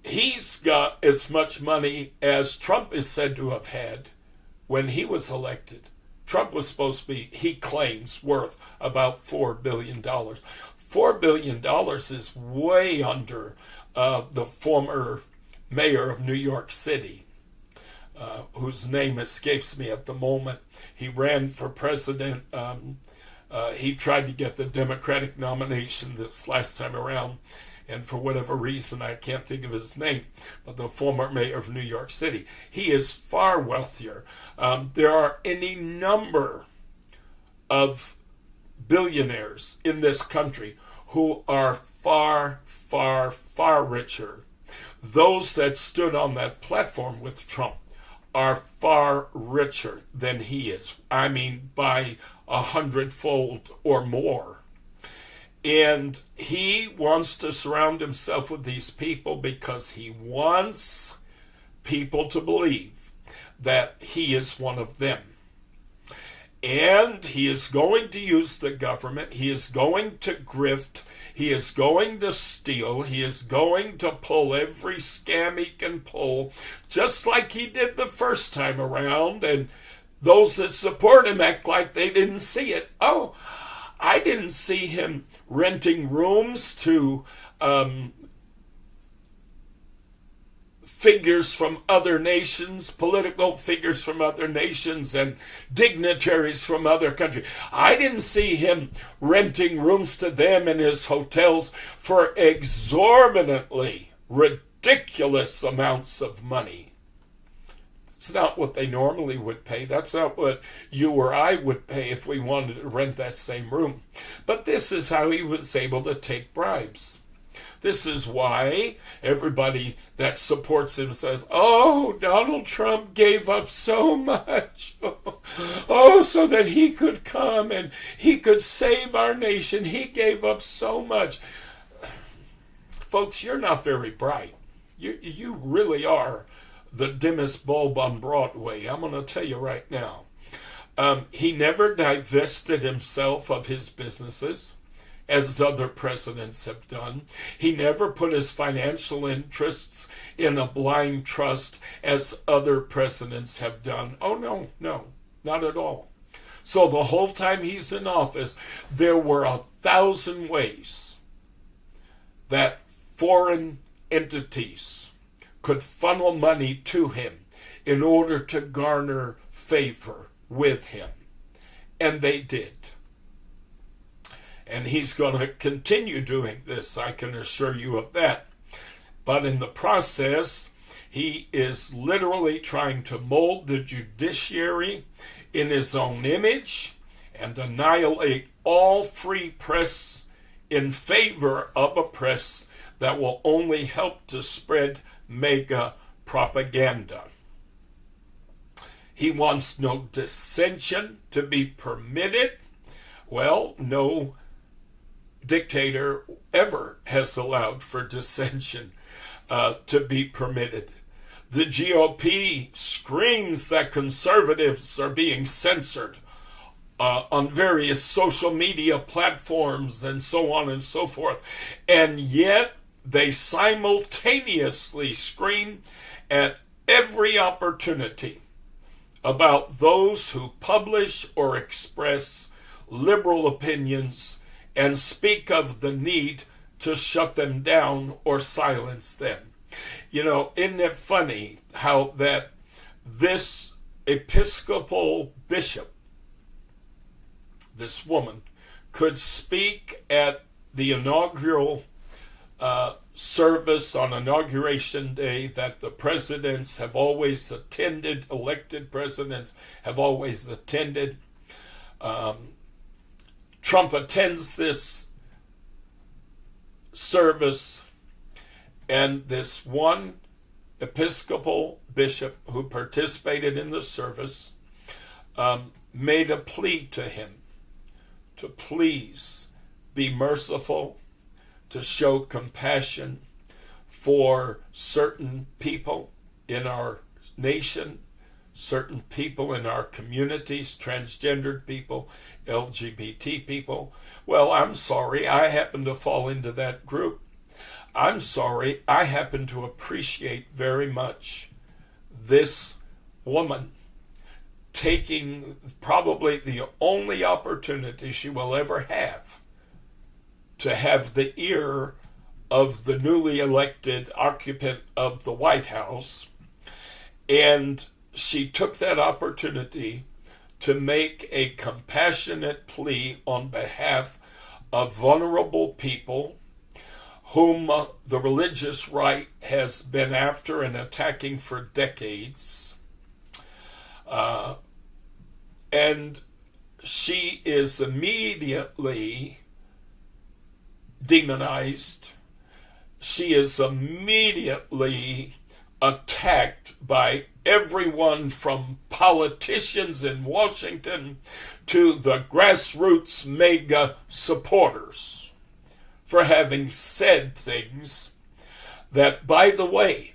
he's got as much money as Trump is said to have had when he was elected. Trump was supposed to be, he claims, worth about $4 billion. $4 billion is way under the former mayor of New York City, whose name escapes me at the moment. He ran for president. He tried to get the Democratic nomination this last time around, and for whatever reason, I can't think of his name, but the former mayor of New York City. He is far wealthier. There are any number of billionaires in this country who are far, far, far richer. Those that stood on that platform with Trump are far richer than he is. I mean, by 100-fold or more. And he wants to surround himself with these people because he wants people to believe that he is one of them. And he is going to use the government. He is going to grift. He is going to steal. He is going to pull every scam he can pull, just like he did the first time around. And those that support him act like they didn't see it. Oh, I didn't see him figures from other nations, political figures from other nations, and dignitaries from other countries. I didn't see him renting rooms to them in his hotels for exorbitantly ridiculous amounts of money. It's not what they normally would pay. That's not what you or I would pay if we wanted to rent that same room. But this is how he was able to take bribes. This is why everybody that supports him says, oh, Donald Trump gave up so much. Oh, so that he could come and he could save our nation. He gave up so much. Folks, you're not very bright. You really are the dimmest bulb on Broadway. I'm going to tell you right now. He never divested himself of his businesses, as other presidents have done. He never put his financial interests in a blind trust, as other presidents have done. Oh, no, not at all. So the whole time he's in office, there were 1,000 ways that foreign entities could funnel money to him in order to garner favor with him. And they did. And he's going to continue doing this, I can assure you of that. But in the process, he is literally trying to mold the judiciary in his own image and annihilate all free press in favor of a press that will only help to spread mega propaganda. He wants no dissension to be permitted. Well, no dictator ever has allowed for dissension to be permitted. The GOP screams that conservatives are being censored on various social media platforms and so on and so forth. And yet they simultaneously scream at every opportunity about those who publish or express liberal opinions and speak of the need to shut them down or silence them. You know, isn't it funny how that this Episcopal bishop, this woman, could speak at the inaugural service on Inauguration Day that the presidents have always attended, elected presidents have always attended. Trump attends this service, and this one Episcopal bishop who participated in the service made a plea to him to please be merciful, to show compassion for certain people in our nation, certain people in our communities, transgendered people, LGBT people. Well, I'm sorry, I happen to fall into that group. I'm sorry, I happen to appreciate very much this woman taking probably the only opportunity she will ever have to have the ear of the newly elected occupant of the White House. And she took that opportunity to make a compassionate plea on behalf of vulnerable people whom the religious right has been after and attacking for decades. And she is immediately demonized. She is immediately attacked by everyone from politicians in Washington to the grassroots mega supporters for having said things that, by the way,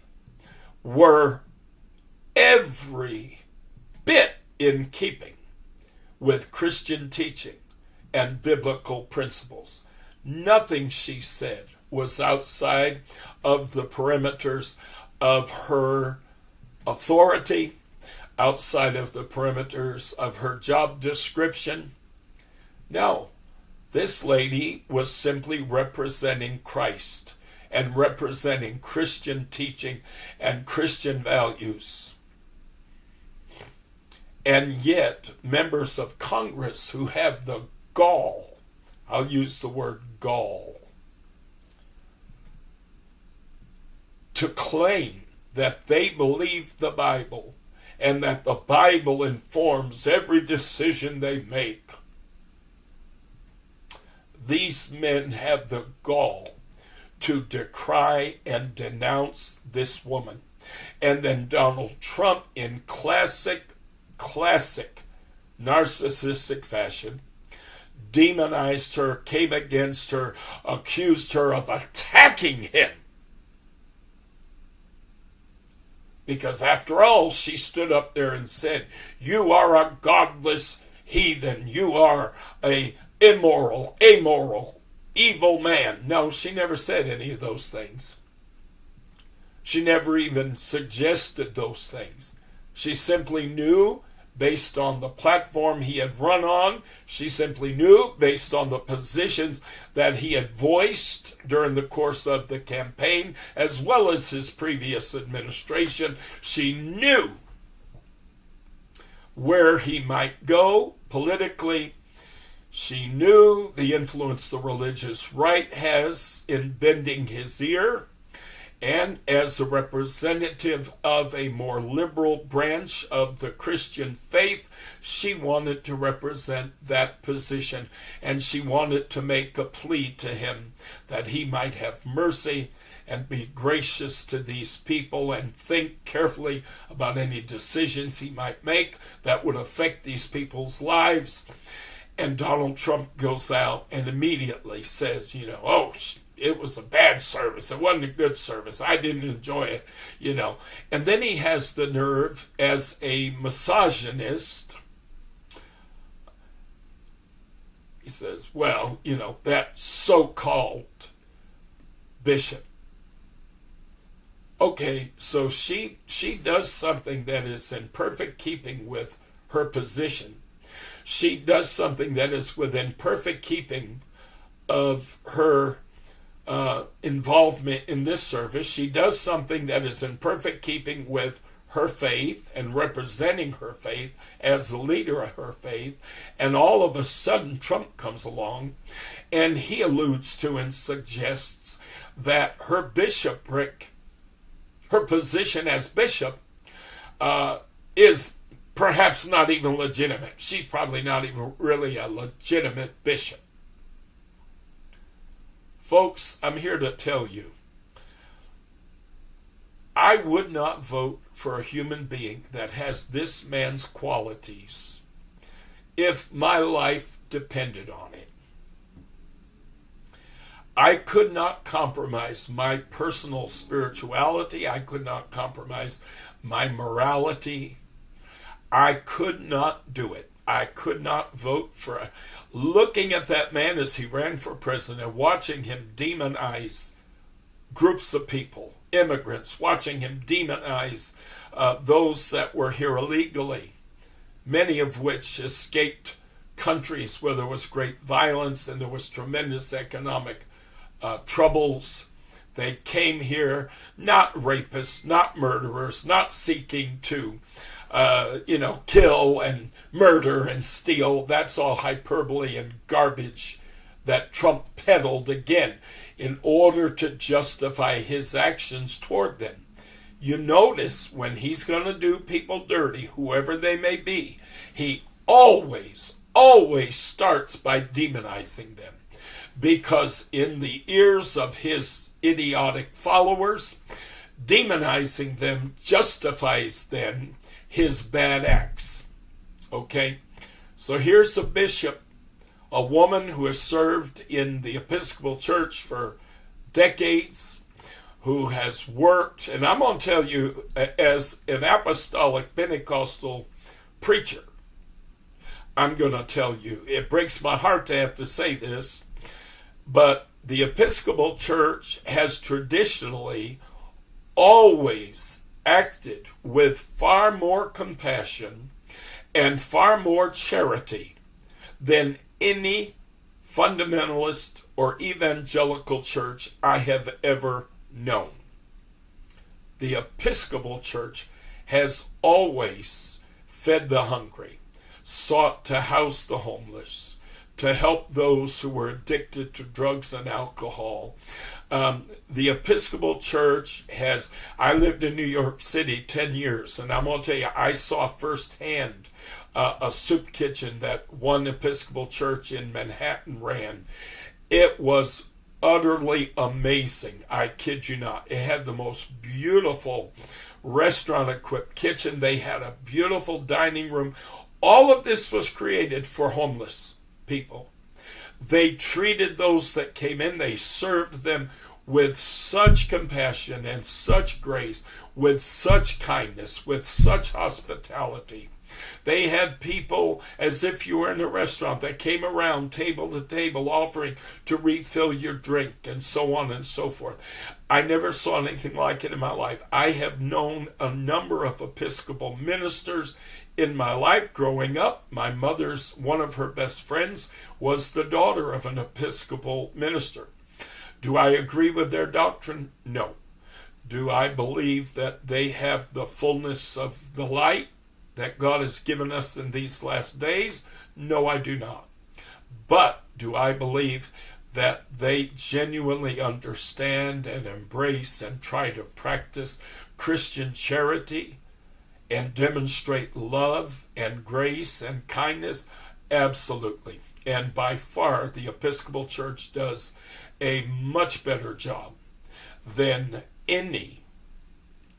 were every bit in keeping with Christian teaching and biblical principles. Nothing she said was outside of the perimeters of her authority, outside of the perimeters of her job description. No, this lady was simply representing Christ and representing Christian teaching and Christian values. And yet, members of Congress who have the gall, I'll use the word gall, to claim that they believe the Bible and that the Bible informs every decision they make. These men have the gall to decry and denounce this woman. And then Donald Trump, in classic narcissistic fashion, demonized her, came against her, accused her of attacking him. Because after all, she stood up there and said, "You are a godless heathen. You are a immoral, amoral, evil man." No, she never said any of those things. She never even suggested those things. She simply knew, based on the platform he had run on, she simply knew, based on the positions that he had voiced during the course of the campaign, as well as his previous administration, she knew where he might go politically. She knew the influence the religious right has in bending his ear. And as a representative of a more liberal branch of the Christian faith, she wanted to represent that position, and she wanted to make a plea to him that he might have mercy and be gracious to these people and think carefully about any decisions he might make that would affect these people's lives. And Donald Trump goes out and immediately says, "Oh, it was a bad service. It wasn't a good service. I didn't enjoy it," And then he has the nerve, as a misogynist, he says, "Well, that so-called bishop." Okay, so she does something that is in perfect keeping with her position. She does something that is within perfect keeping of her involvement in this service. She does something that is in perfect keeping with her faith and representing her faith as the leader of her faith. And all of a sudden, Trump comes along and he alludes to and suggests that her bishopric, her position as bishop, is perhaps not even legitimate. She's probably not even really a legitimate bishop. Folks, I'm here to tell you, I would not vote for a human being that has this man's qualities if my life depended on it. I could not compromise my personal spirituality. I could not compromise my morality. I could not do it. I could not vote for looking at that man as he ran for president and watching him demonize groups of people, immigrants, watching him demonize those that were here illegally, many of which escaped countries where there was great violence and there was tremendous economic troubles. They came here not rapists, not murderers, not seeking to kill and murder and steal. That's all hyperbole and garbage that Trump peddled again in order to justify his actions toward them. You notice when he's going to do people dirty, whoever they may be, he always starts by demonizing them. Because in the ears of his idiotic followers, demonizing them justifies then his bad acts. Okay? So here's a bishop, a woman who has served in the Episcopal Church for decades, who has worked, and I'm going to tell you, as an apostolic Pentecostal preacher, I'm going to tell you, it breaks my heart to have to say this, but the Episcopal Church has traditionally always acted with far more compassion and far more charity than any fundamentalist or evangelical church I have ever known. The Episcopal Church has always fed the hungry, sought to house the homeless, to help those who were addicted to drugs and alcohol. The Episcopal Church I lived in New York City 10 years, and I'm going to tell you, I saw firsthand a soup kitchen that one Episcopal church in Manhattan ran. It was utterly amazing. I kid you not. It had the most beautiful restaurant-equipped kitchen. They had a beautiful dining room. All of this was created for homeless people. They treated those that came in, they served them with such compassion and such grace, with such kindness, with such hospitality. They had people, as if you were in a restaurant, that came around table to table offering to refill your drink and so on and so forth. I never saw anything like it in my life. I have known a number of Episcopal ministers in my life growing up. My mother's, one of her best friends was the daughter of an Episcopal minister. Do I agree with their doctrine? No. Do I believe that they have the fullness of the light that God has given us in these last days? No, I do not. But do I believe that they genuinely understand and embrace and try to practice Christian charity and demonstrate love and grace and kindness? Absolutely. And by far, the Episcopal Church does a much better job than any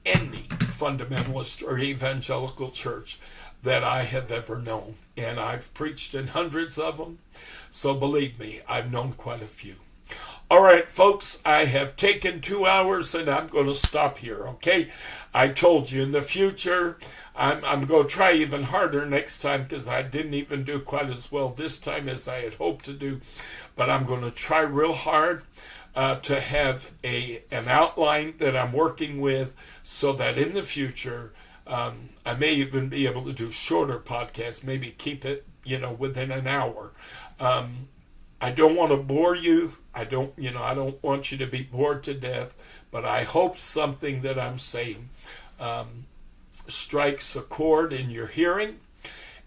fundamentalist or evangelical church that I have ever known. And I've preached in hundreds of them, so believe me, I've known quite a few. All right, folks, I have taken 2 hours and I'm going to stop here, okay? I told you in the future, I'm going to try even harder next time because I didn't even do quite as well this time as I had hoped to do. But I'm going to try real hard to have an outline that I'm working with so that in the future, I may even be able to do shorter podcasts, maybe keep it, within an hour. I don't want to bore you. I don't want you to be bored to death, but I hope something that I'm saying strikes a chord in your hearing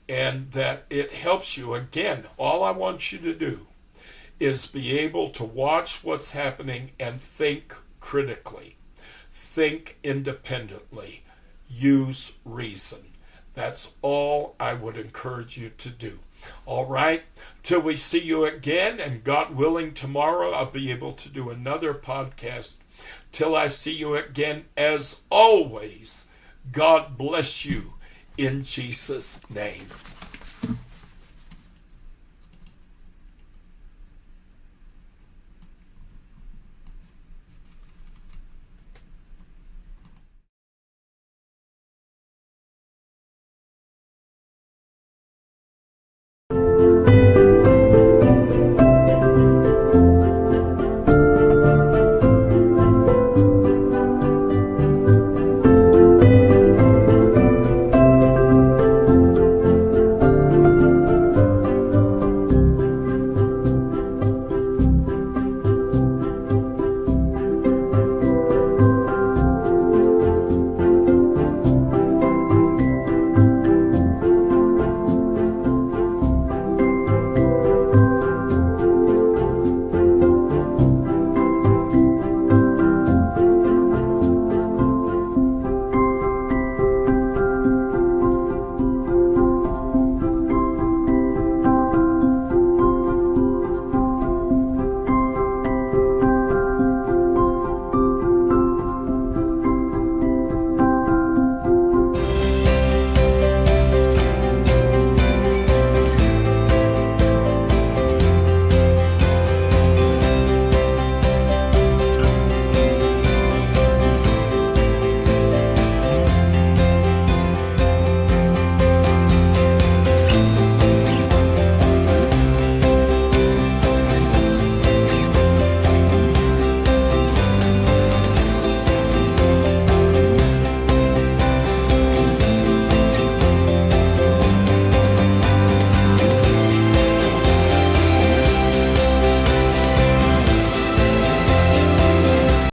and that it helps you. Again, all I want you to do is be able to watch what's happening and think critically, think independently, use reason. That's all I would encourage you to do. All right, till we see you again, and God willing, tomorrow I'll be able to do another podcast. Till I see you again, as always, God bless you in Jesus' name.